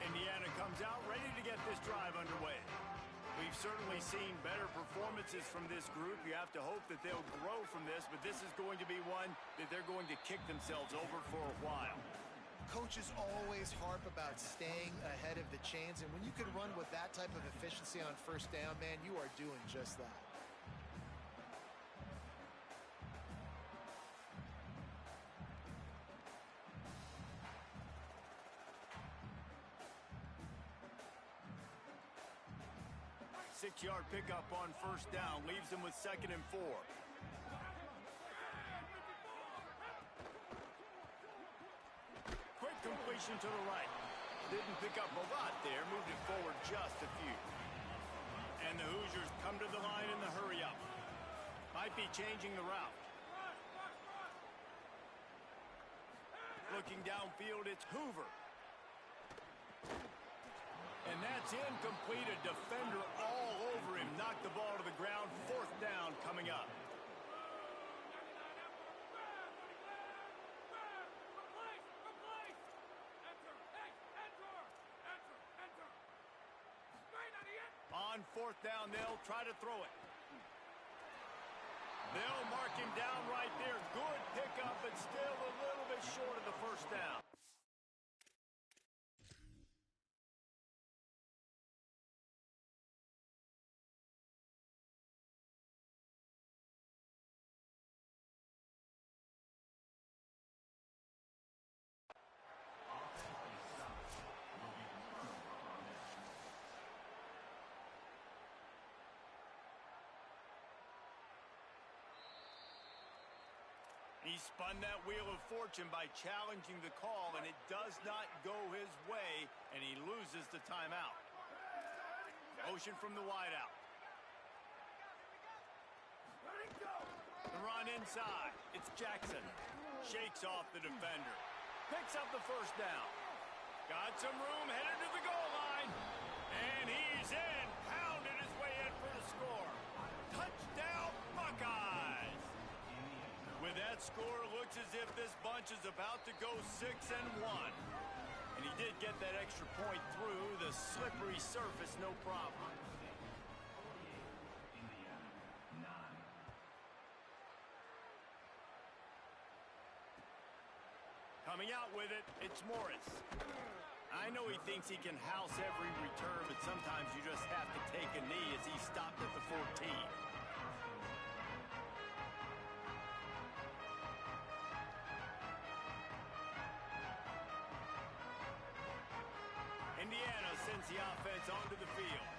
Indiana comes out ready to get this drive underway. We've certainly seen better performances from this group. You have to hope that they'll grow from this, but this is going to be one that they're going to kick themselves over for a while. Coaches always harp about staying ahead of the chains, and when you can run with that type of efficiency on 1st down, man, you are doing just that. Six-yard pickup on 1st down leaves them with 2nd and 4. Quick completion to the right. Didn't pick up a lot there, moved it forward just a few. And the Hoosiers come to the line in the hurry-up. Might be changing the route. Looking downfield, it's Hoover. And that's incomplete. A defender all over him. Knocked the ball to the ground. 4th down coming up. On 4th down, they'll try to throw it. They'll mark him down right there. Good pickup, but still a little bit short of the 1st down. He spun that wheel of fortune by challenging the call, and it does not go his way, and he loses the timeout. Motion from the wideout. The run inside. It's Jackson. Shakes off the defender. Picks up the 1st down. Got some room, headed to the goal line. And he's in. Pounded his way in for the score. Touchdown, Buckeyes. With that score, looks as if this bunch is about to go 6-1. And he did get that extra point through the slippery surface, no problem. Coming out with it, it's Morris. I know he thinks he can house every return, but sometimes you just have to take a knee as he stopped at the 14. Indiana sends the offense onto the field.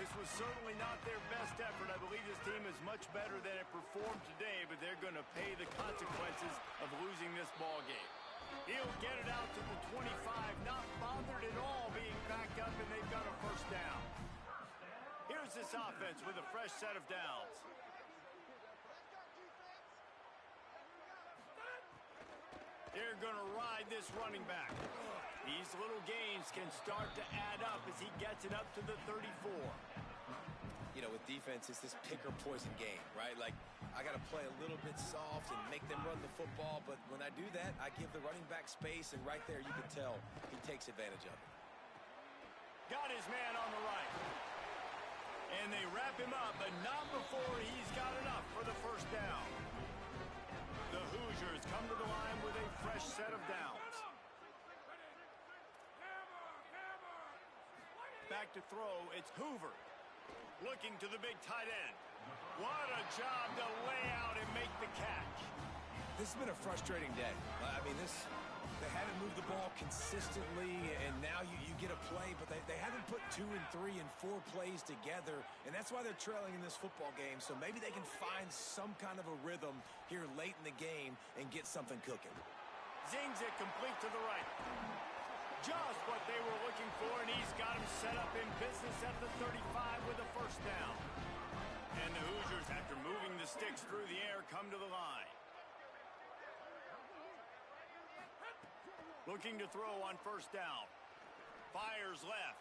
This was certainly not their best effort. I believe this team is much better than it performed today, but they're going to pay the consequences of losing this ball game. He'll get it out to the 25, not bothered at all being backed up, and they've got a 1st down. Here's this offense with a fresh set of downs. They're going to ride this running back. These little gains can start to add up as he gets it up to the 34. You know, with defense, it's this pick-or-poison game, right? Like, I got to play a little bit soft and make them run the football, but when I do that, I give the running back space, and right there you can tell he takes advantage of it. Got his man on the right. And they wrap him up, but not before he's got enough for the first down. The Hoosiers come to the line with a fresh set of downs. Back to throw, it's Hoover. Looking to the big tight end. What a job to lay out and make the catch. This has been a frustrating day. I mean, they haven't moved the ball consistently, and now you get a play, but they haven't put 2 and 3 and 4 plays together, and that's why they're trailing in this football game. So maybe they can find some kind of a rhythm here late in the game and get something cooking. Zings it complete to the right. Just what they were looking for, and he's got him set up in business at the 35 with a first down. And the Hoosiers, after moving the sticks through the air, come to the line. Looking to throw on first down. Fires left.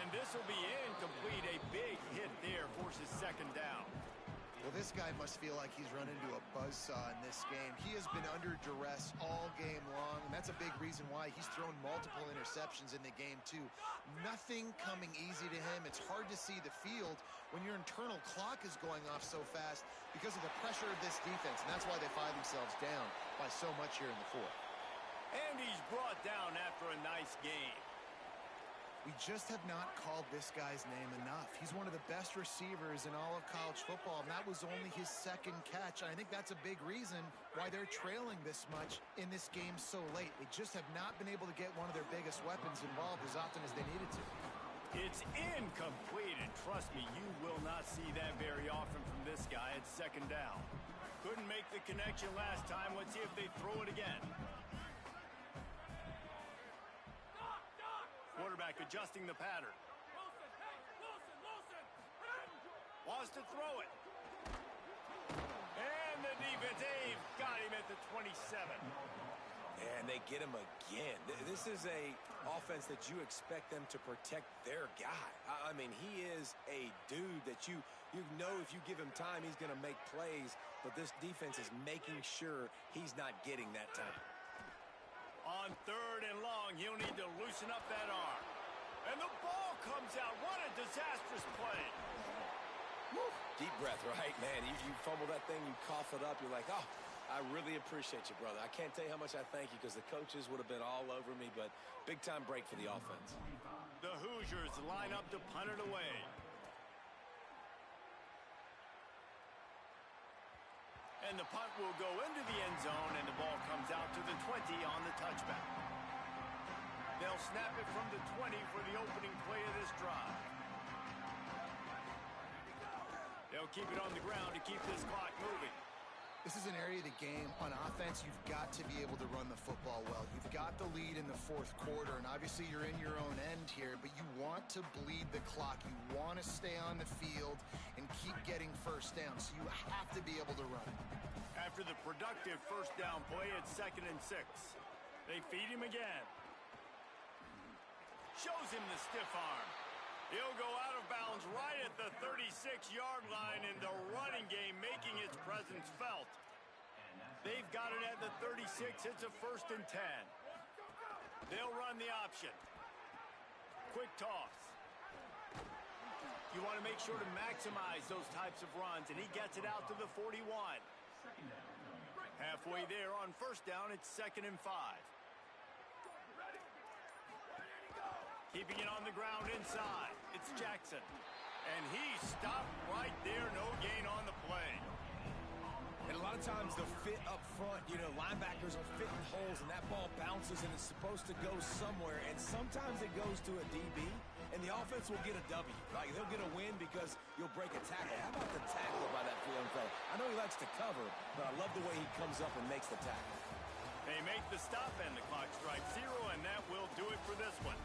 And this will be incomplete. A big hit there forces second down. Well, this guy must feel like he's run into a buzzsaw in this game. He has been under duress all game long, and that's a big reason why he's thrown multiple interceptions in the game, too. Nothing coming easy to him. It's hard to see the field when your internal clock is going off so fast because of the pressure of this defense, and that's why they find themselves down by so much here in the fourth. And he's brought down after a nice game. We just have not called this guy's name enough. He's one of the best receivers in all of college football, and that was only his second catch. I think that's a big reason why they're trailing this much in this game so late. They just have not been able to get one of their biggest weapons involved as often as they needed to. It's incomplete, and trust me, you will not see that very often from this guy at second down. Couldn't make the connection last time. Let's see if they throw it again. Quarterback adjusting the pattern. Wants to throw it. And the defense got him at the 27. And they get him again. This is a offense that you expect them to protect their guy. I mean, he is a dude that you know if you give him time, he's going to make plays. But this defense is making sure he's not getting that time. On third and long, he'll need to loosen up that arm. And the ball comes out. What a disastrous play. Woo. Deep breath, right, man? You fumble that thing, you cough it up. You're like, oh, I really appreciate you, brother. I can't tell you how much I thank you because the coaches would have been all over me, but big-time break for the offense. The Hoosiers line up to punt it away. And the punt will go into the end zone, and the ball comes out to the 20 on the touchback. They'll snap it from the 20 for the opening play of this drive. They'll keep it on the ground to keep this clock moving. This is an area of the game. On offense, you've got to be able to run the football well. You've got the lead in the fourth quarter, and obviously you're in your own end here, but you want to bleed the clock. You want to stay on the field and keep getting first down, so you have to be able to run. After the productive first down play, it's 2nd and 6. They feed him again. Shows him the stiff arm. He'll go out of bounds right at the 36-yard line, and the running game making its presence felt. They've got it at the 36. It's a 1st and 10. They'll run the option. Quick toss. You want to make sure to maximize those types of runs, and he gets it out to the 41. Halfway there on first down, it's 2nd and 5. Keeping it on the ground inside. It's Jackson. And he stopped right there. No gain on the play. And a lot of times the fit up front, linebackers are fitting holes, and that ball bounces, and it's supposed to go somewhere. And sometimes it goes to a DB, and the offense will get a W. Like, they'll get a win because you'll break a tackle. How about the tackle by that young fella? I know he likes to cover, but I love the way he comes up and makes the tackle. They make the stop, and the clock strikes 0, and that will do it for this one.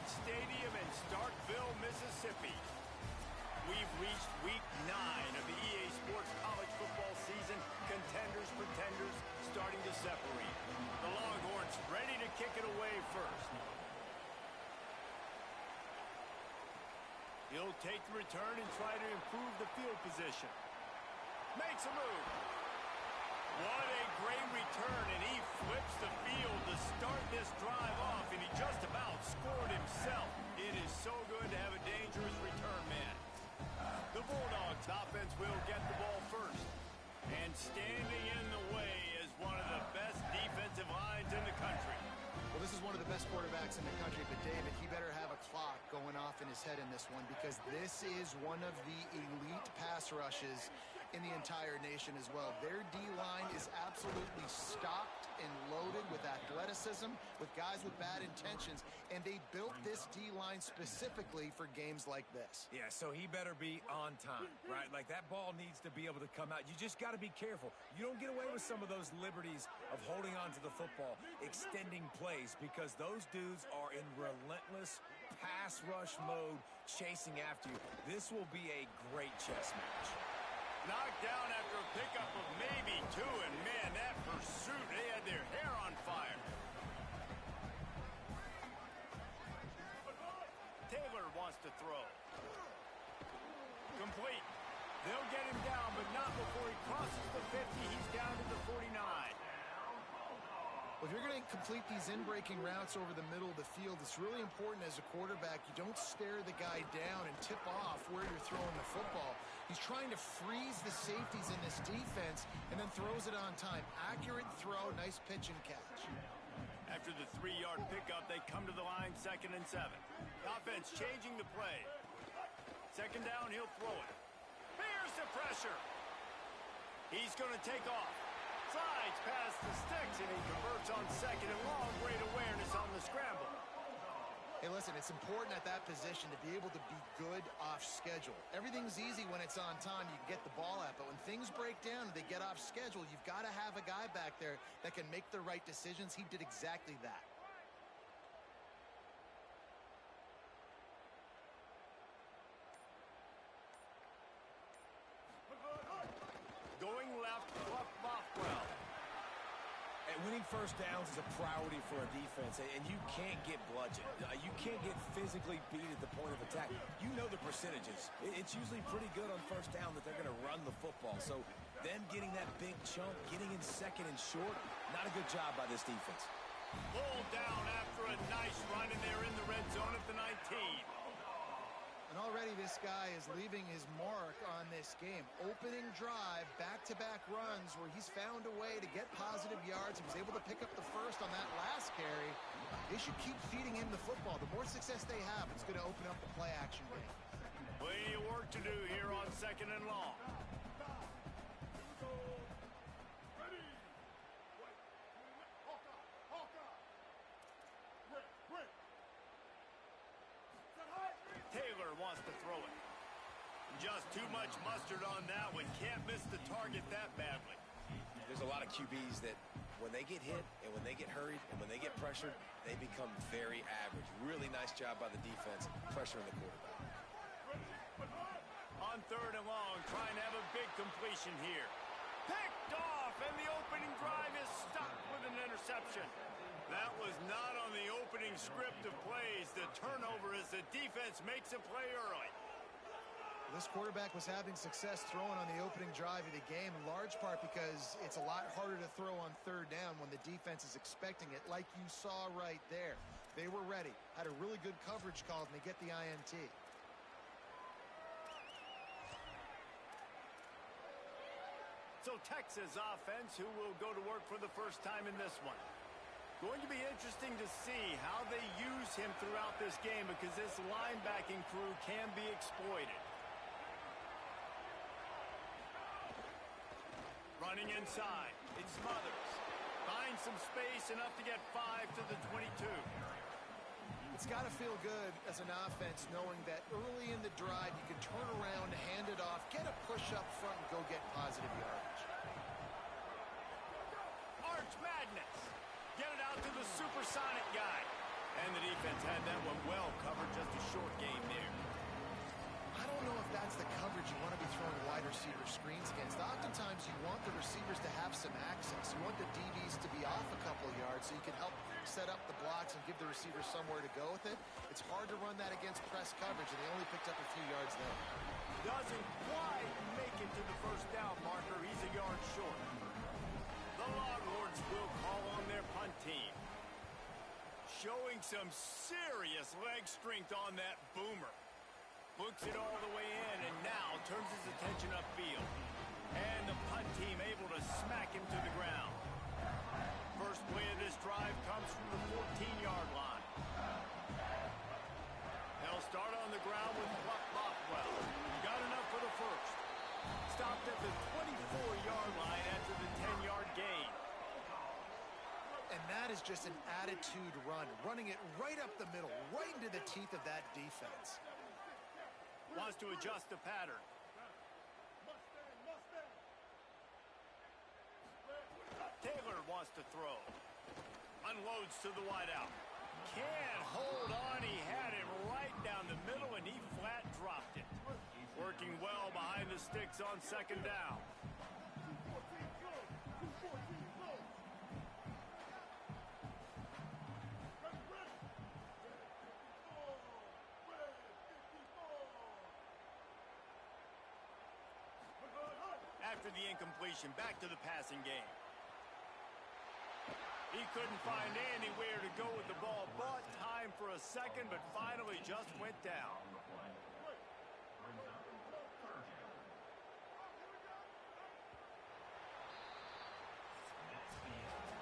Stadium in Starkville, Mississippi. We've reached week 9 of the EA Sports college football season. Contenders, pretenders, starting to separate. The Longhorns ready to kick it away first. He'll take the return and try to improve the field position. Makes a move. What a great return, and he flips the field to start this drive off, and he just about scored himself. It is so good to have a dangerous return man. The Bulldogs offense will get the ball first. And standing in the way is one of the best defensive lines in the country. Well, this is one of the best quarterbacks in the country, but David, he better have a clock going off in his head in this one, because this is one of the elite pass rushes in the entire nation as well. Their D-line is absolutely stocked and loaded with athleticism, with guys with bad intentions, and they built this D-line specifically for games like this. Yeah, so he better be on time, right? Like, that ball needs to be able to come out. You just got to be careful. You don't get away with some of those liberties of holding on to the football, extending plays, because those dudes are in relentless pass rush mode, chasing after you. This will be a great chess match. Knocked down after a pickup of maybe 2, and man, that pursuit, they had their hair on fire. Taylor wants to throw. Complete. They'll get him down, but not before he crosses the 50. He's down to the 49. Well, if you're going to complete these in-breaking routes over the middle of the field, it's really important as a quarterback you don't stare the guy down and tip off where you're throwing the football. He's trying to freeze the safeties in this defense and then throws it on time. Accurate throw, nice pitch and catch. After the 3-yard pickup, they come to the line 2nd and 7. Offense changing the play. 2nd down, he'll throw it. Here's the pressure. He's going to take off. Slides past the sticks, and he converts on 2nd and long. Great awareness on the scramble. Hey, listen, it's important at that position to be able to be good off schedule. Everything's easy when it's on time. You can get the ball out, but when things break down and they get off schedule, you've got to have a guy back there that can make the right decisions. He did exactly that. Going left, Buff Bothwell. And winning first downs is a priority for a defense, and you can't get bludgeoned. You can't get physically beat at the point of attack. You know the percentages. It's usually pretty good on first down that they're going to run the football. So them getting that big chunk, getting in 2nd and short, not a good job by this defense. Pulled down after a nice run, and they're in the red zone at the 19. And already this guy is leaving his mark on this game. Opening drive, back-to-back runs where he's found a way to get positive yards. He was able to pick up the first on that last carry. They should keep feeding him the football. The more success they have, it's going to open up the play-action game. Plenty of work to do here on 2nd and long. Taylor wants to throw it. Just too much mustard on that one. Can't miss the target that badly. There's a lot of QBs that when they get hit and when they get hurried and when they get pressured, they become very average. Really nice job by the defense pressuring the quarterback. On 3rd and long, trying to have a big completion here. Picked off, and the opening drive is stuck with an interception. That was not on the opening script of plays. The turnover as the defense makes a play early. This quarterback was having success throwing on the opening drive of the game, in large part because it's a lot harder to throw on 3rd down when the defense is expecting it, like you saw right there. They were ready, had a really good coverage call, and they get the INT. So Texas offense, who will go to work for the first time in this one. Going to be interesting to see how they use him throughout this game, because this linebacking crew can be exploited. Running inside, it smothers. Finds some space, enough to get 5 to the 22. It's got to feel good as an offense knowing that early in the drive you can turn around, hand it off, get a push up front, and go get positive yardage. Arch Madness. Get it out to the supersonic guy. And the defense had that one well covered, just a short game there. I don't know if that's the coverage you want to be throwing wide receiver screens against. Oftentimes, you want the receivers to have some access. You want the DBs to be off a couple of yards so you can help set up the blocks and give the receivers somewhere to go with it. It's hard to run that against press coverage, and they only picked up a few yards there. Doesn't quite make it to the first down marker. He's a yard short. The Longhorns will call on their punt team. Showing some serious leg strength on that boomer. Books it all the way in and now turns his attention upfield. And the punt team able to smack him to the ground. First play of this drive comes from the 14-yard line. They'll start on the ground with Buck Bothwell. Got enough for the first. Stopped at the 24-yard line after the 10-yard gain. And that is just an attitude run, running it right up the middle, right into the teeth of that defense. Wants to adjust the pattern. Taylor wants to throw. Unloads to the wideout. Can't hold on. He had him right down the middle, and he flat dropped it. Working well behind the sticks on second down. After the incompletion, back to the passing game. He couldn't find anywhere to go with the ball. Bought time for a second, but finally just went down.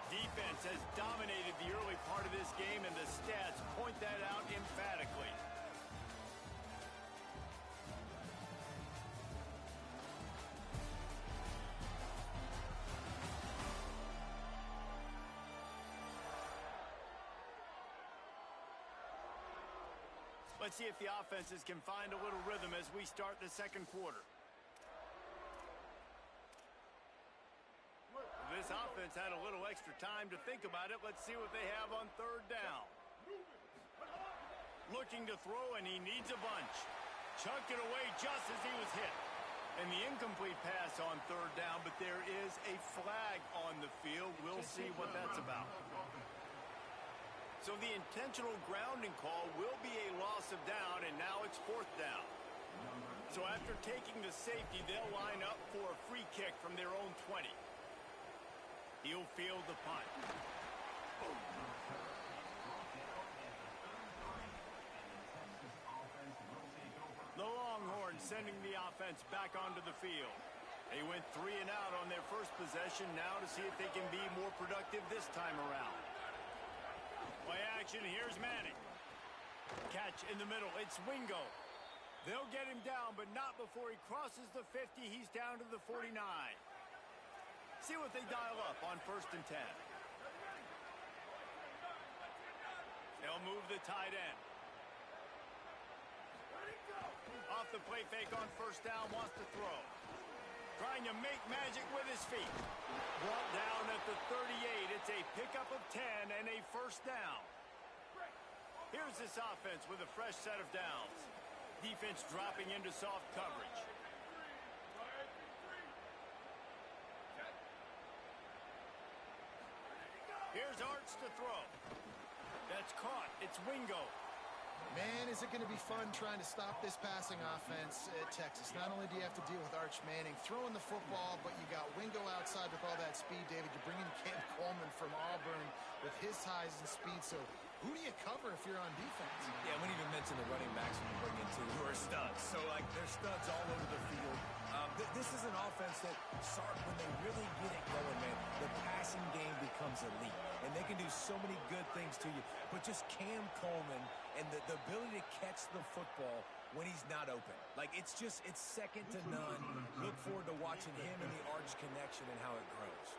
Defense has dominated the early part of this game, and the stats point that out emphatically. Let's see if the offenses can find a little rhythm as we start the second quarter. This offense had a little extra time to think about it. Let's see what they have on third down. Looking to throw, and he needs a bunch. Chunked it away just as he was hit. And the incomplete pass on third down, but there is a flag on the field. We'll see what that's about. So the intentional grounding call will be a loss of down, and now it's fourth down. So after taking the safety, they'll line up for a free kick from their own 20. He'll field the punt. The Longhorns sending the offense back onto the field. They went 3 and out on their first possession, now to see if they can be more productive this time around. Play action, here's Manning. Catch in the middle, it's Wingo. They'll get him down, but not before he crosses the 50. He's down to the 49. See what they dial up on 1st and 10. They'll move the tight end. Off the play fake on 1st down, wants to throw. Trying to make magic with his feet. Brought down at the 38. It's a pickup of 10 and a 1st down. Here's this offense with a fresh set of downs. Defense dropping into soft coverage. Here's Arts to throw. That's caught. It's Wingo. Man, is it going to be fun trying to stop this passing offense at Texas. Not only do you have to deal with Arch Manning throwing the football, but you got Wingo outside with all that speed, David. You bring in Cam Coleman from Auburn with his size and speed. So who do you cover if you're on defense? Yeah, we didn't even mention the running backs when you bring in two who are studs. So, like, they're studs all over the field. This is an offense that, Sark, when they really get it going, man, the passing game becomes elite. And they can do so many good things to you. But just Cam Coleman and the ability to catch the football when he's not open. Like, it's second to none. Look forward to watching him and the Arch connection and how it grows.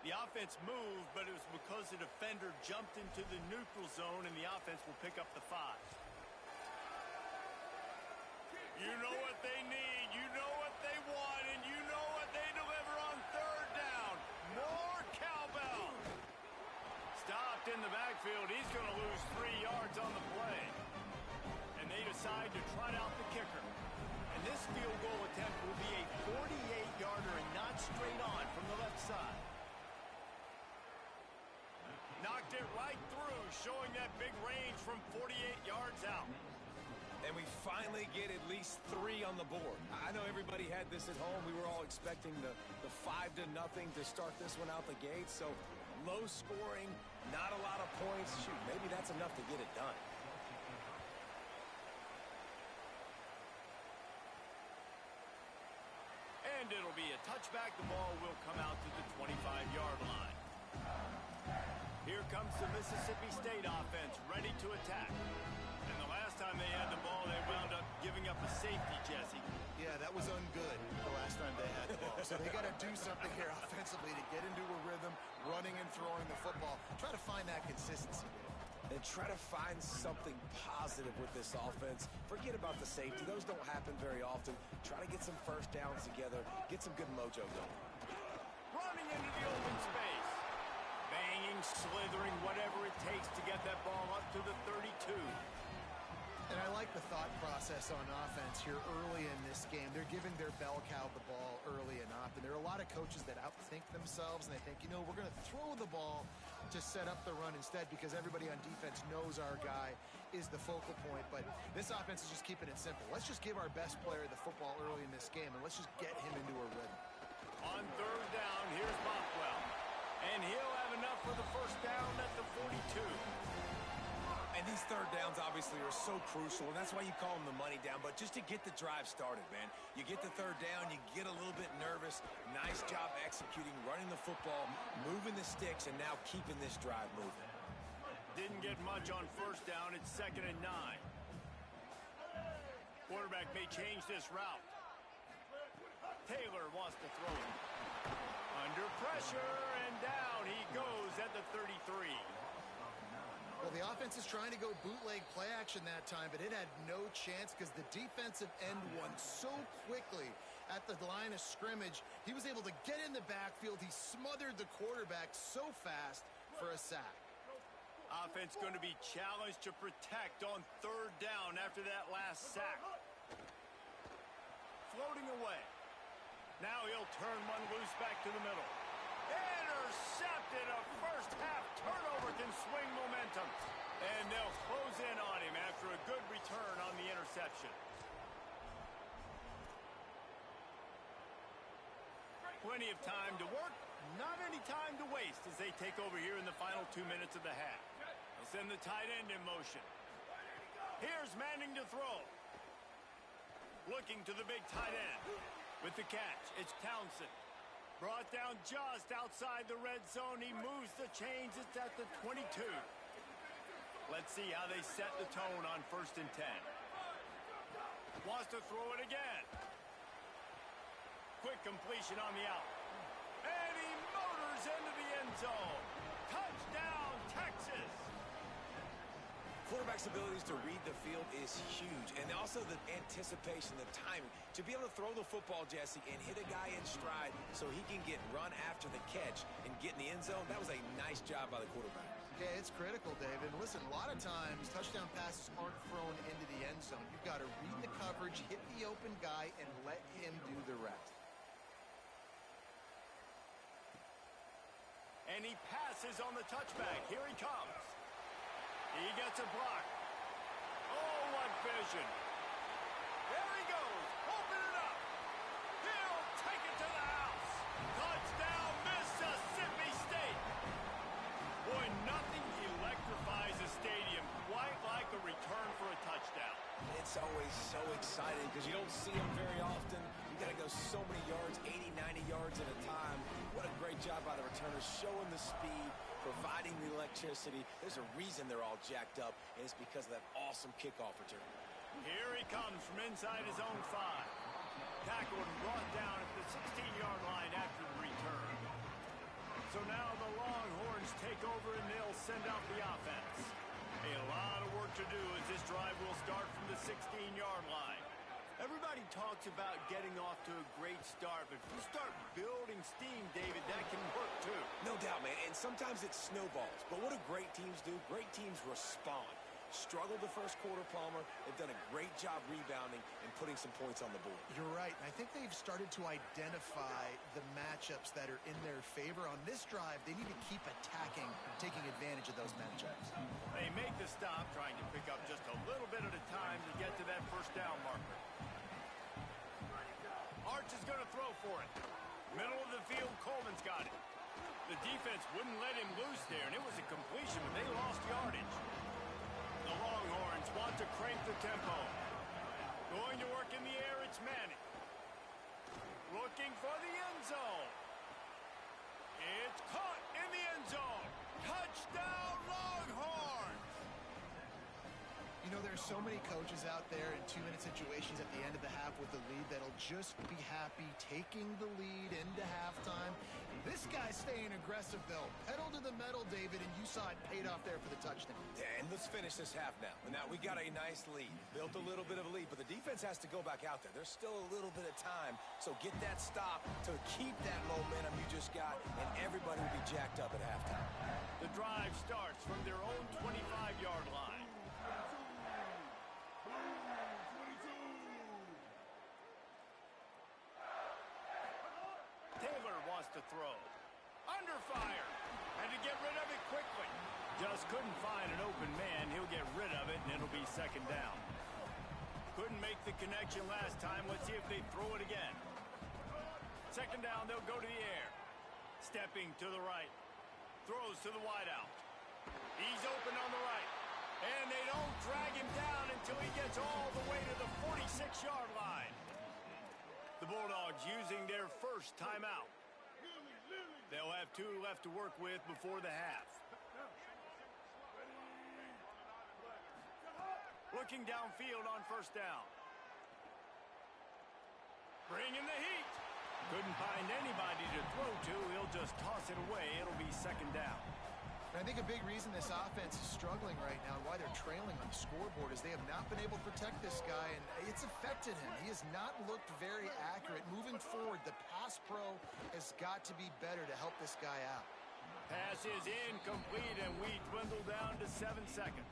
The offense moved, but it was because the defender jumped into the neutral zone, and the offense will pick up the 5. You know what they need, you know what they want, and you know what they deliver on 3rd down. More cowbell. Blocked in the backfield. He's going to lose 3 yards on the play. And they decide to trot out the kicker. And this field goal attempt will be a 48-yarder and not straight on from the left side. Knocked it right through, showing that big range from 48 yards out. And we finally get at least 3 on the board. I know everybody had this at home. We were all expecting the 5-0 to start this one out the gate. So low scoring, not a lot of points. Shoot, maybe that's enough to get it done. And it'll be a touchback. The ball will come out to the 25-yard line. Here comes the Mississippi State offense, ready to attack. And the last time they had the ball, they wound up giving up a safety, Jesse. Yeah, that was ungood the last time they had the ball. So they got to do something here offensively to get into a rhythm, running and throwing the football. Try to find that consistency. And try to find something positive with this offense. Forget about the safety. Those don't happen very often. Try to get some first downs together. Get some good mojo going. Running into the open space. Banging, slithering, whatever it takes to get that ball up to the 32. And I like the thought process on offense here early in this game. They're giving their bell cow the ball early and often. There are a lot of coaches that outthink themselves, and they think, you know, we're going to throw the ball to set up the run instead because everybody on defense knows our guy is the focal point. But this offense is just keeping it simple. Let's just give our best player the football early in this game, and let's just get him into a rhythm. On 3rd down, here's Bothwell. And he'll have enough for the first down at the 42. And these 3rd downs obviously are so crucial, and that's why you call them the money down. But just to get the drive started, man, you get the 3rd down, you get a little bit nervous. Nice job executing, running the football, moving the sticks, and now keeping this drive moving. Didn't get much on 1st down. It's 2nd and 9. Quarterback may change this route. Taylor wants to throw it. Under pressure, and down he goes at the 33. Well, the offense is trying to go bootleg play action that time, but it had no chance because the defensive end won so quickly at the line of scrimmage. He was able to get in the backfield. He smothered the quarterback so fast for a sack. Offense going to be challenged to protect on 3rd down after that last sack. Floating away. Now he'll turn one loose back to the middle. Intercepted. A first half turnover can swing momentum. And they'll close in on him after a good return on the interception. Plenty of time to work, not any time to waste as they take over here in the final 2 minutes of the half. They'll send the tight end in motion. Here's Manning to throw. Looking to the big tight end. With the catch, it's Townsend. Brought down just outside the red zone. He moves the chains. It's at the 22. Let's see how they set the tone on 1st and 10. Wants to throw it again. Quick completion on the out. And he motors into the end zone. Touchdown, Texas. Quarterback's abilities to read the field is huge, and also the anticipation, the timing. To be able to throw the football, Jesse, and hit a guy in stride so he can get run after the catch and get in the end zone, that was a nice job by the quarterback. Okay, it's critical, David. Listen, a lot of times touchdown passes aren't thrown into the end zone. You've got to read the coverage, hit the open guy, and let him do the rest. And he passes on the touchback. Here he comes. He gets a block. Oh, what vision. There he goes. Open it up. He'll take it to the house. Touchdown, Mississippi State. Boy, nothing electrifies a stadium quite like a return for a touchdown. It's always so exciting because you don't see them very often. You got to go so many yards, 80, 90 yards at a time. What a great job by the returners, showing the speed, providing the electricity. There's a reason they're all jacked up, and it's because of that awesome kickoff return. Here he comes from inside his own 5. Tackled and brought down at the 16-yard line after the return. So now the Longhorns take over and they'll send out the offense. A lot of work to do as this drive will start from the 16-yard line. Everybody talks about getting off to a great start, but if you start building steam, David, that can work too. No doubt, man, and sometimes it snowballs. But what do great teams do? Great teams respond. Struggled the first quarter, Palmer. They've done a great job rebounding and putting some points on the board. You're right, and I think they've started to identify the matchups that are in their favor. On this drive, they need to keep attacking and taking advantage of those matchups. They make the stop, trying to pick up just a little bit at a time to get to that first down marker. Arch is going to throw for it. Middle of the field, Coleman's got it. The defense wouldn't let him loose there, and it was a completion, but they lost yardage. The Longhorns want to crank the tempo. Going to work in the air, it's Manning. Looking for the end zone. It's caught in the end zone. Touchdown, Longhorns! You know, there's so many coaches out there in two-minute situations at the end of the half with the lead that'll just be happy taking the lead into halftime. This guy's staying aggressive, though. Pedal to the metal, David, and you saw it paid off there for the touchdown. And let's finish this half now. Now, we got a nice lead. Built a little bit of a lead, but the defense has to go back out there. There's still a little bit of time, so get that stop to keep that momentum you just got, and everybody will be jacked up at halftime. The drive starts from their own 25-yard line. Taylor wants to throw. Under fire. Had to get rid of it quickly. Just couldn't find an open man. He'll get rid of it, and it'll be second down. Couldn't make the connection last time. Let's see if they throw it again. Second down, they'll go to the air. Stepping to the right. Throws to the wideout. He's open on the right. And they don't drag him down until he gets all the way to the 46-yard line. The Bulldogs using their first timeout. They'll have 2 left to work with before the half. Looking downfield on first down. Bringing the heat. Couldn't find anybody to throw to. He'll just toss it away. It'll be second down. And I think a big reason this offense is struggling right now and why they're trailing on the scoreboard is they have not been able to protect this guy, and it's affected him. He has not looked very accurate. Moving forward, the pass pro has got to be better to help this guy out. Pass is incomplete, and we dwindle down to 7 seconds.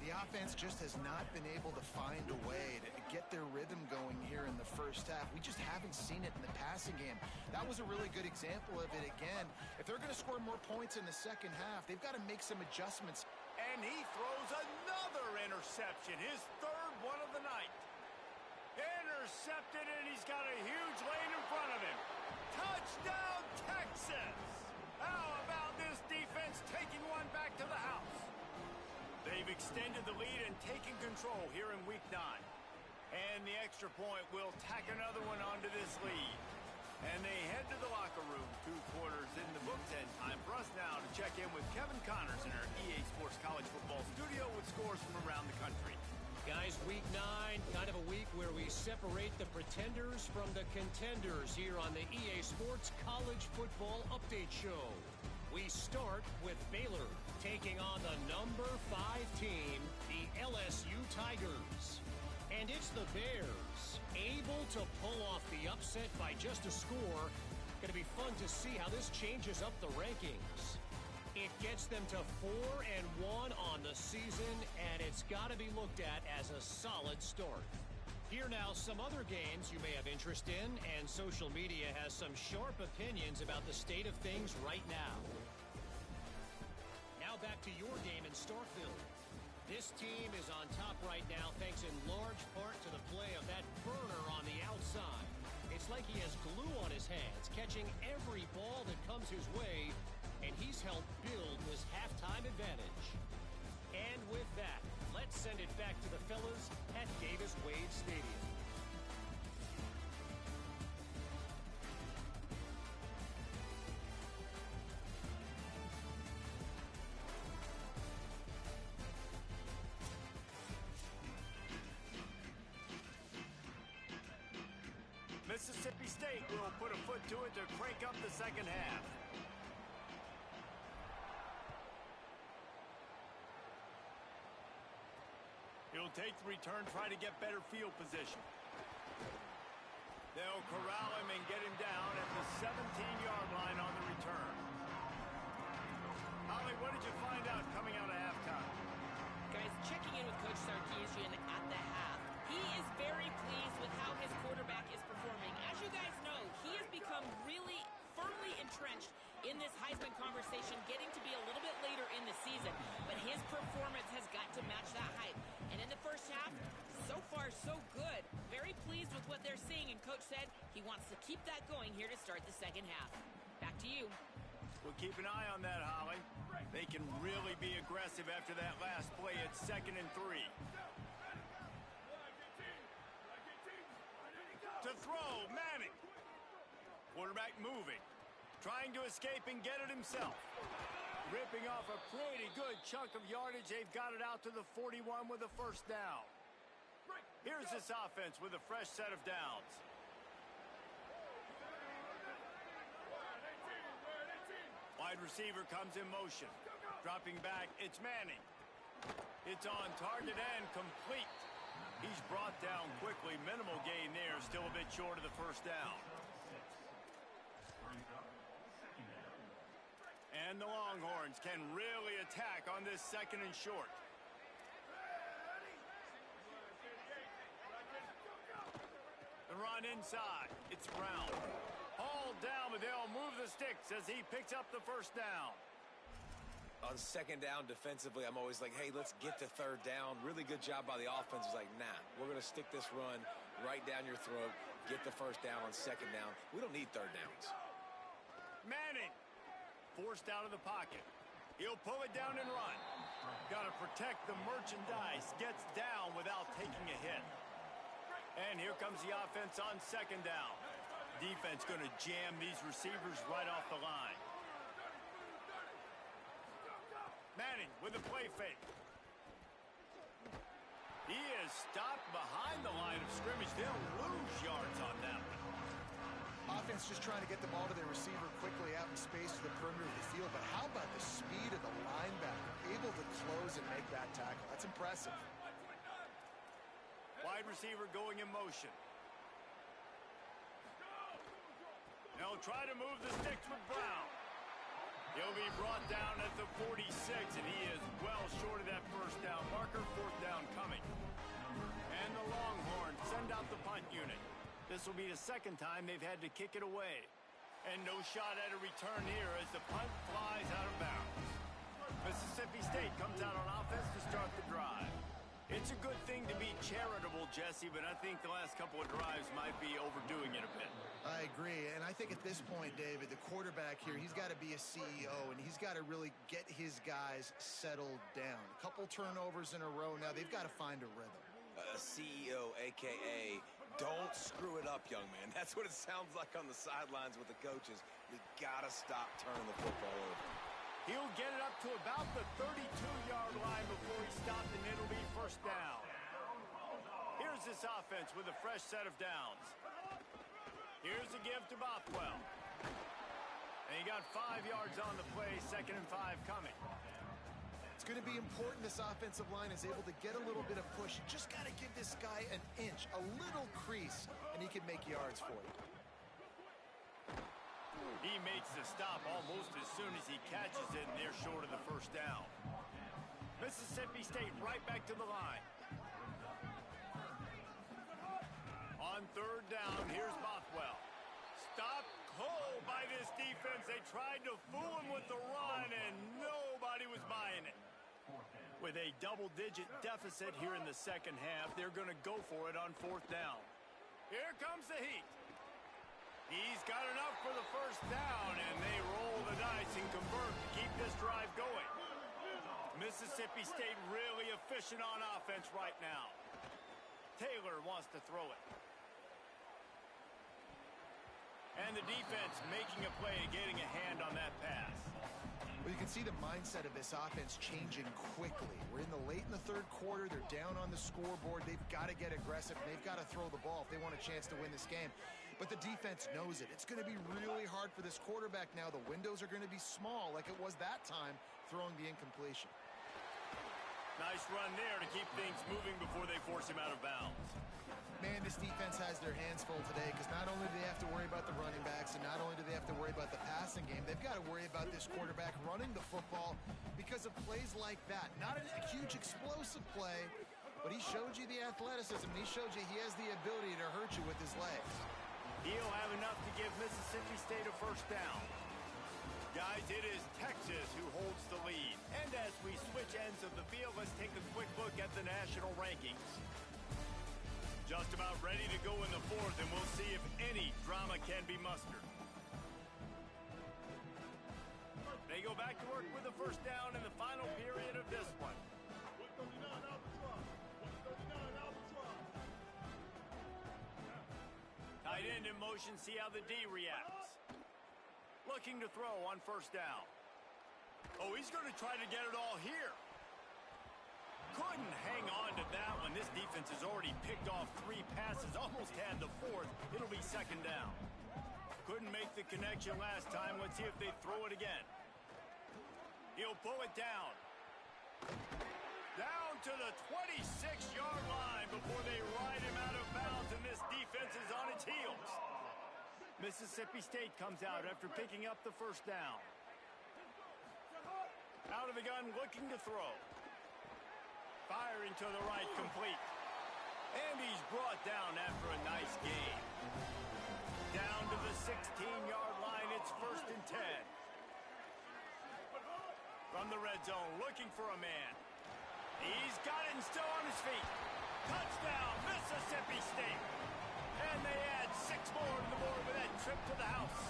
The offense just has not been able to find a way to get their rhythm going here in the first half. We just haven't seen it in the passing game. That was a really good example of it again. If they're going to score more points in the second half, they've got to make some adjustments. And he throws another interception, his third one of the night. Intercepted, and he's got a huge lane in front of him. Touchdown, Texas! How about this defense taking one back to the house? They've extended the lead and taken control here in week 9. And the extra point will tack another one onto this lead. And they head to the locker room. 2 quarters in the books, and time for us now to check in with Kevin Connors in our EA Sports College Football studio with scores from around the country. Guys, week 9, kind of a week where we separate the pretenders from the contenders here on the EA Sports College Football Update Show. We start with Baylor taking on the number 5 team, the LSU Tigers. And it's the Bears able to pull off the upset by just a score. Going to be fun to see how this changes up the rankings. It gets them to 4-1 on the season, and it's got to be looked at as a solid start. Here now, some other games you may have interest in, and social media has some sharp opinions about the state of things right now. Now back to your game in Starkville. This team is on top right now thanks in large part to the play of that burner on the outside. It's like he has glue on his hands, catching every ball that comes his way, and he's helped build this halftime advantage. And with that, let's send it back to the fellas at Davis-Wade Stadium. Mississippi State will put a foot to it to crank up the second half. He'll take the return, try to get better field position. They'll corral him and get him down at the 17-yard line on the return. Holly, what did you find out coming out of halftime? Guys, checking in with Coach Sarkisian at the half. He is very pleased with how his quarterback is performing. As you guys know, he has become really firmly entrenched in this Heisman conversation, getting to be a little bit later in the season. But his performance has got to match that hype. And in the first half, so far, so good. Very pleased with what they're seeing, and Coach said he wants to keep that going here to start the second half. Back to you. We'll keep an eye on that, Holly. They can really be aggressive after that last play at 2nd and 3. To throw, Manning. Quarterback moving. Trying to escape and get it himself. Ripping off a pretty good chunk of yardage. They've got it out to the 41 with a first down. Here's this offense with a fresh set of downs. Wide receiver comes in motion. Dropping back, it's Manning. It's on target and complete. He's brought down quickly. Minimal gain there. Still a bit short of the first down. And the Longhorns can really attack on this 2nd and short. The run inside. It's Brown. Hauled down, but they'll move the sticks as he picks up the first down. On 2nd down defensively, I'm always like, hey, let's get to 3rd down. Really good job by the offense. It's like, nah, we're going to stick this run right down your throat, get the first down on 2nd down. We don't need 3rd downs. Manning, forced out of the pocket. He'll pull it down and run. Got to protect the merchandise. Gets down without taking a hit. And here comes the offense on 2nd down. Defense going to jam these receivers right off the line. Manning with a play fake. He is stopped behind the line of scrimmage. They'll lose yards on that one. Offense just trying to get the ball to their receiver quickly out in space to the perimeter of the field. But how about the speed of the linebacker? Able to close and make that tackle. That's impressive. Wide receiver going in motion. They'll try to move the sticks with Brown. He'll be brought down at the 46, and he is well short of that first down marker. 4th down coming. And the Longhorns send out the punt unit. This will be the 2nd time they've had to kick it away. And no shot at a return here as the punt flies out of bounds. Mississippi State comes out on offense to start the drive. It's a good thing to be charitable, Jesse, but I think the last couple of drives might be overdoing it a bit. I agree, and I think at this point, David, the quarterback here, he's got to be a CEO, and he's got to really get his guys settled down. A couple turnovers in a row now. They've got to find a rhythm. CEO, a.k.a. don't screw it up, young man. That's what it sounds like on the sidelines with the coaches. We got to stop turning the football over. He'll get it up to about the 32-yard line before he's stopped, and it'll be first down. Here's this offense with a fresh set of downs. Here's the give to Bothwell. And he got 5 yards on the play, 2nd and 5 coming. It's going to be important this offensive line is able to get a little bit of push. You just got to give this guy an inch, a little crease, and he can make yards for you. He makes the stop almost as soon as he catches it, and they're short of the first down. Mississippi State right back to the line. On 3rd down, here's Bothwell. Stopped cold by this defense. They tried to fool him with the run, and nobody was buying it. With a double-digit deficit here in the 2nd half, they're going to go for it on 4th down. Here comes the heat. He's got enough for the first down, and they roll the dice and convert to keep this drive going. Mississippi State really efficient on offense right now. Taylor wants to throw it. And the defense making a play, getting a hand on that pass. Well, you can see the mindset of this offense changing quickly. We're late in the 3rd quarter. They're down on the scoreboard. They've got to get aggressive. They've got to throw the ball if they want a chance to win this game. But the defense knows it. It's going to be really hard for this quarterback now. The windows are going to be small like it was that time throwing the incompletion. Nice run there to keep things moving before they force him out of bounds. Man, this defense has their hands full today because not only do they have to worry about the running backs and not only do they have to worry about the passing game, they've got to worry about this quarterback running the football because of plays like that. Not a huge explosive play, but he showed you the athleticism. He showed you he has the ability to hurt you with his legs. He'll have enough to give Mississippi State a first down. Guys, it is Texas who holds the lead. And as we switch ends of the field, let's take a quick look at the national rankings. Just about ready to go in the fourth, and we'll see if any drama can be mustered. They go back to work with the first down in the final period of this one. Tight end in motion, see how the D reacts. Looking to throw on first down. Oh, he's going to try to get it all here. Couldn't hang on to that one. This defense has already picked off 3 passes, almost had the 4th. It'll be second down. Couldn't make the connection last time. Let's see if they throw it again. He'll pull it down. Down to the 26-yard line before they ride him out of bounds, and this defense is on its heels. Mississippi State comes out after picking up the first down. Out of the gun, looking to throw. Firing to the right, complete. And he's brought down after a nice gain. Down to the 16-yard line, it's 1st and 10. From the red zone, looking for a man. He's got it and still on his feet. Touchdown, Mississippi State. And they add 6 more to the board with that trip to the house.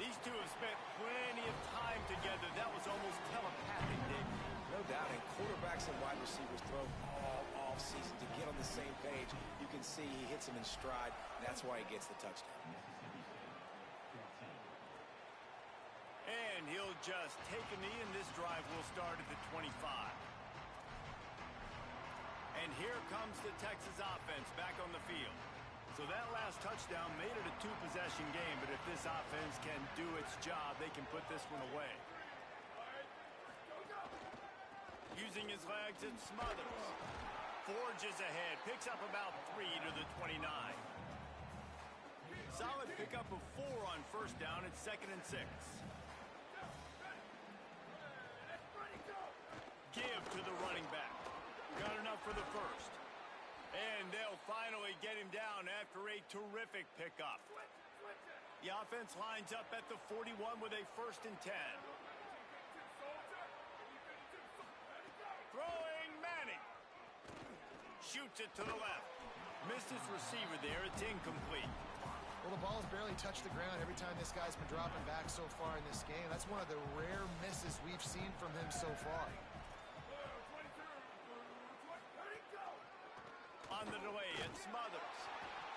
These two have spent plenty of time together. That was almost telepathic, Dick. No doubt, and quarterbacks and wide receivers throw all off-season to get on the same page. You can see he hits them in stride. That's why he gets the touchdown. And he'll just take a knee, and this drive will start at the 25. And here comes the Texas offense back on the field. So that last touchdown made it a 2-possession game, but if this offense can do its job, they can put this one away. Using his legs, it's Smothers. Forges ahead, picks up about 3 to the 29. Solid pickup of 4 on first down. It's 2nd and 6. Give to the running back. Got enough for the first. And they'll finally get him down after a terrific pickup. The offense lines up at the 41 with a 1st and 10. Throwing Manning. Shoots it to the left. Missed his receiver there. It's incomplete. Well, the ball's barely touched the ground every time this guy's been dropping back so far in this game. That's one of the rare misses we've seen from him so far. On the delay, it's Smothers.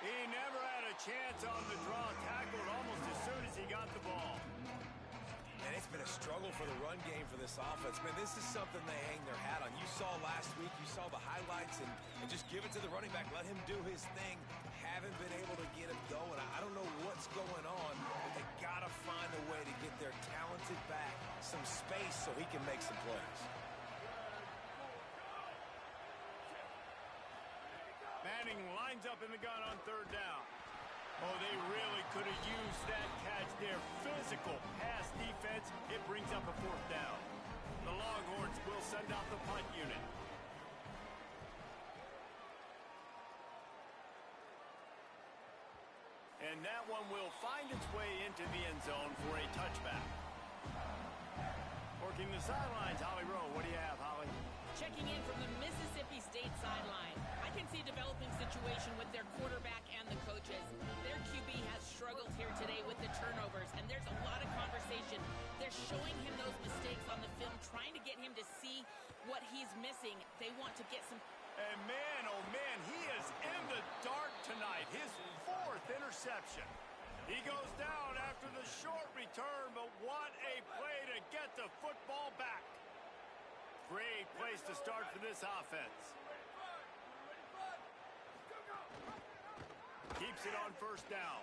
He never had a chance on the draw. Tackled almost as soon as he got the ball. And it's been a struggle for the run game for this offense. Man, this is something they hang their hat on. You saw last week, you saw the highlights, and just give it to the running back. Let him do his thing. Haven't been able to get him going. I don't know what's going on, but they got to find a way to get their talented back some space so he can make some plays. Manning lines up in the gun on 3rd down. Oh, they really could have used that catch there. Physical pass defense. It brings up a 4th down. The Longhorns will send out the punt unit. And that one will find its way into the end zone for a touchback. Working the sidelines, Holly Rowe. What do you have, Holly? Checking in from the Mississippi State sideline. I can see a developing situation with their quarterback and the coaches. Their QB has struggled here today with the turnovers, and there's a lot of conversation. They're showing him those mistakes on the film, trying to get him to see what he's missing. They want to get some... And man, oh man, he is in the dark tonight. His 4th interception. He goes down after the short return, but what a play to get the football back. Great place to start for this offense. Keeps it on 1st down.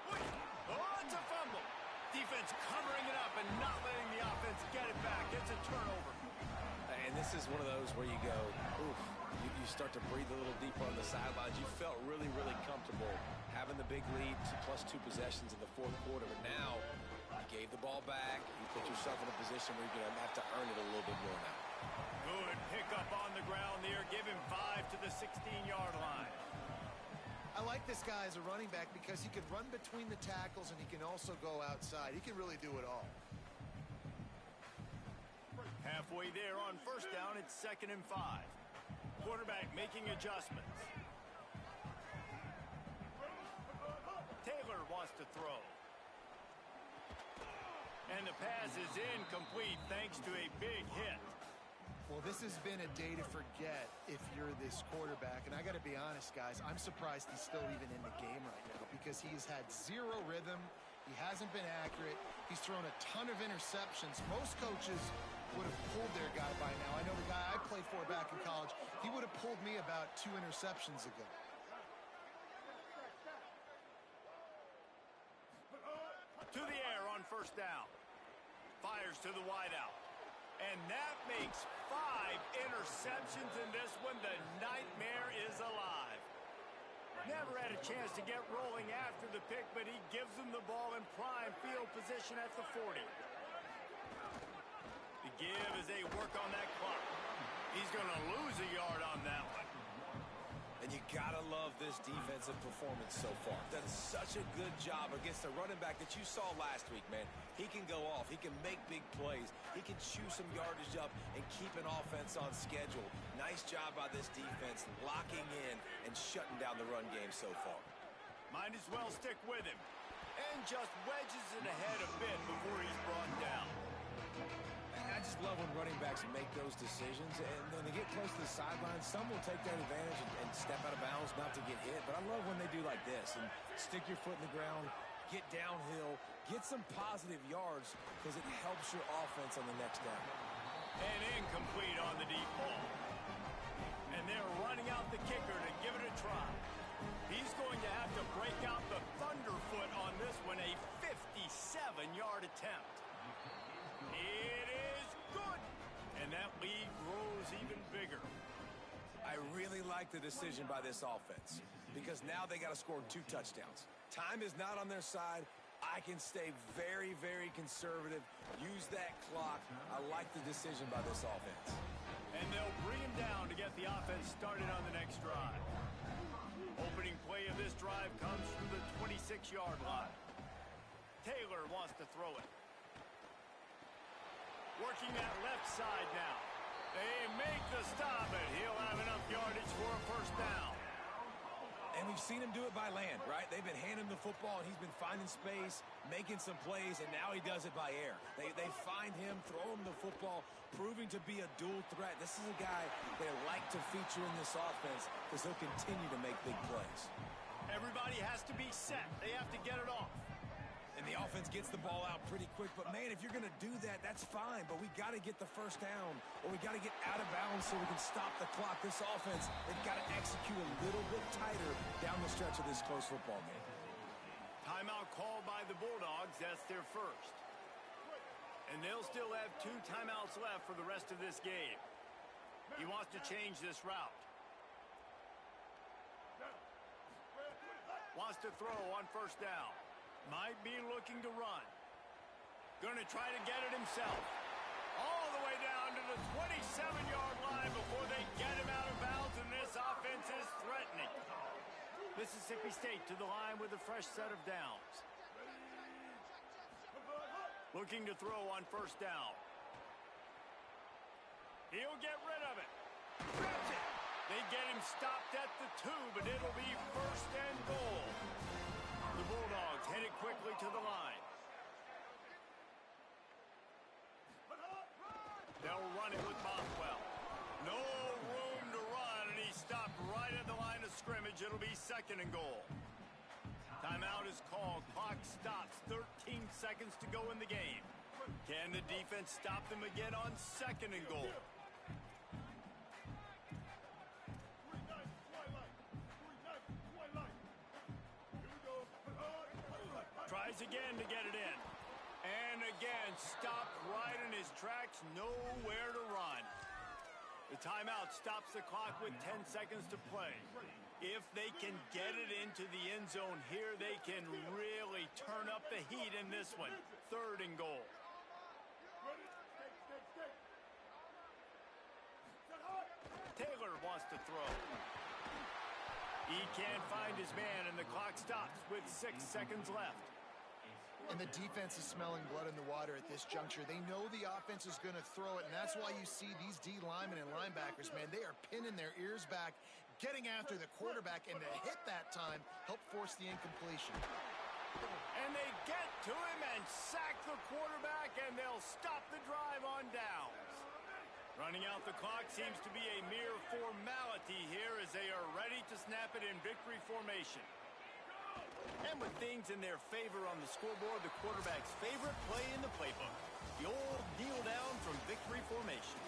Oh, it's a fumble. Defense covering it up and not letting the offense get it back. It's a turnover. And this this is one of those where you go, oof, you start to breathe a little deeper on the sidelines. You felt really, really comfortable having the big lead, +2 possessions in the fourth quarter. But now you gave the ball back. You put yourself in a position where you're going to have to earn it a little bit more now. Good pickup on the ground there. Give him 5 to the 16-yard line. I like this guy as a running back because he can run between the tackles and he can also go outside. He can really do it all. Halfway there on first down, it's 2nd and 5. Quarterback making adjustments. Taylor wants to throw. And the pass is incomplete thanks to a big hit. Well, this has been a day to forget if you're this quarterback. And I got to be honest, guys, I'm surprised he's still even in the game right now because he's had zero rhythm. He hasn't been accurate. He's thrown a ton of interceptions. Most coaches would have pulled their guy by now. I know the guy I played for back in college, he would have pulled me about 2 interceptions ago. To the air on first down. Fires to the wideout. And that makes 5 interceptions in this one. The nightmare is alive. Never had a chance to get rolling after the pick, but he gives them the ball in prime field position at the 40. The give as they work on that clock. He's going to lose a yard on that one. And you got to love this defensive performance so far. Done such a good job against the running back that you saw last week, man. He can go off. He can make big plays. He can chew some yardage up and keep an offense on schedule. Nice job by this defense locking in and shutting down the run game so far. Might as well stick with him. And just wedges it ahead a bit before he's brought down. I just love when running backs make those decisions, and when they get close to the sideline, some will take that advantage and step out of bounds not to get hit, but I love when they do like this and stick your foot in the ground, get downhill, get some positive yards because it helps your offense on the next down. And incomplete on the deep ball. And they're running out the kicker to give it a try. He's going to have to break out the thunderfoot on this one, a 57-yard attempt. It is good, and that lead grows even bigger. I really like the decision by this offense because now they got to score 2 touchdowns. Time is not on their side. I can stay very, very conservative, use that clock. I like the decision by this offense. And they'll bring him down to get the offense started on the next drive. Opening play of this drive comes from the 26-yard line. Taylor wants to throw it. Working that left side now. They make the stop, but he'll have enough yardage for a first down. And we've seen him do it by land, right? They've been handing him the football, and he's been finding space, making some plays, and now he does it by air. They find him, throw him the football, proving to be a dual threat. This is a guy they like to feature in this offense because he'll continue to make big plays. Everybody has to be set. They have to get it off. And the offense gets the ball out pretty quick. But, man, if you're going to do that, that's fine. But we got to get the first down, or we got to get out of bounds so we can stop the clock. This offense, they've got to execute a little bit tighter down the stretch of this close football game. Timeout called by the Bulldogs. That's their first. And they'll still have 2 timeouts left for the rest of this game. He wants to change this route. Wants to throw on first down. Might be looking to run. Going to try to get it himself. All the way down to the 27-yard line before they get him out of bounds, and this offense is threatening. Mississippi State to the line with a fresh set of downs. Looking to throw on first down. He'll get rid of it. Grabs it. They get him stopped at the 2, but it'll be first and goal. The Bulldogs headed quickly to the line. They'll run it with Bothwell. No room to run, and he stopped right at the line of scrimmage. It'll be second and goal. Timeout is called. Clock stops. 13 seconds to go in the game. Can the defense stop them again on second and goal? Tries again to get it in. And again, stopped right in his tracks. Nowhere to run. The timeout stops the clock with 10 seconds to play. If they can get it into the end zone here, they can really turn up the heat in this one. 3rd and goal. Taylor wants to throw. He can't find his man, and the clock stops with 6 seconds left. And the defense is smelling blood in the water at this juncture. They know the offense is going to throw it, and that's why you see these D linemen and linebackers, man, they are pinning their ears back, getting after the quarterback, and to hit that time, help force the incompletion. And they get to him and sack the quarterback, and they'll stop the drive on downs. Running out the clock seems to be a mere formality here as they are ready to snap it in victory formation. And with things in their favor on the scoreboard, the quarterback's favorite play in the playbook, the old kneel down from victory formation.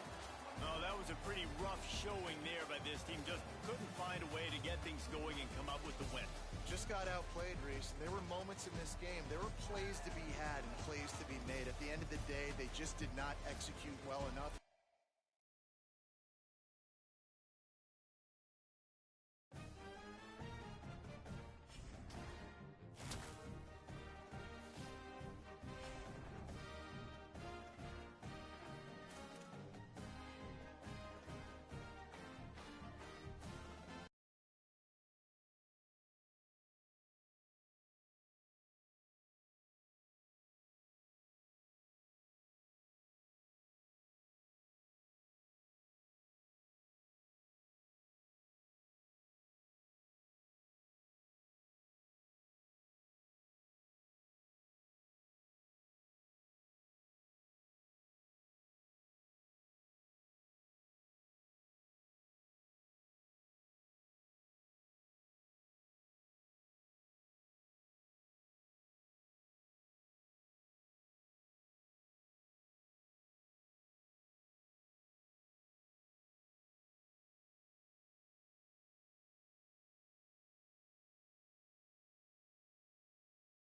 Oh, that was a pretty rough showing there by this team. Just couldn't find a way to get things going and come up with the win. Just got outplayed, Reese. There were moments in this game. There were plays to be had and plays to be made. At the end of the day, they just did not execute well enough.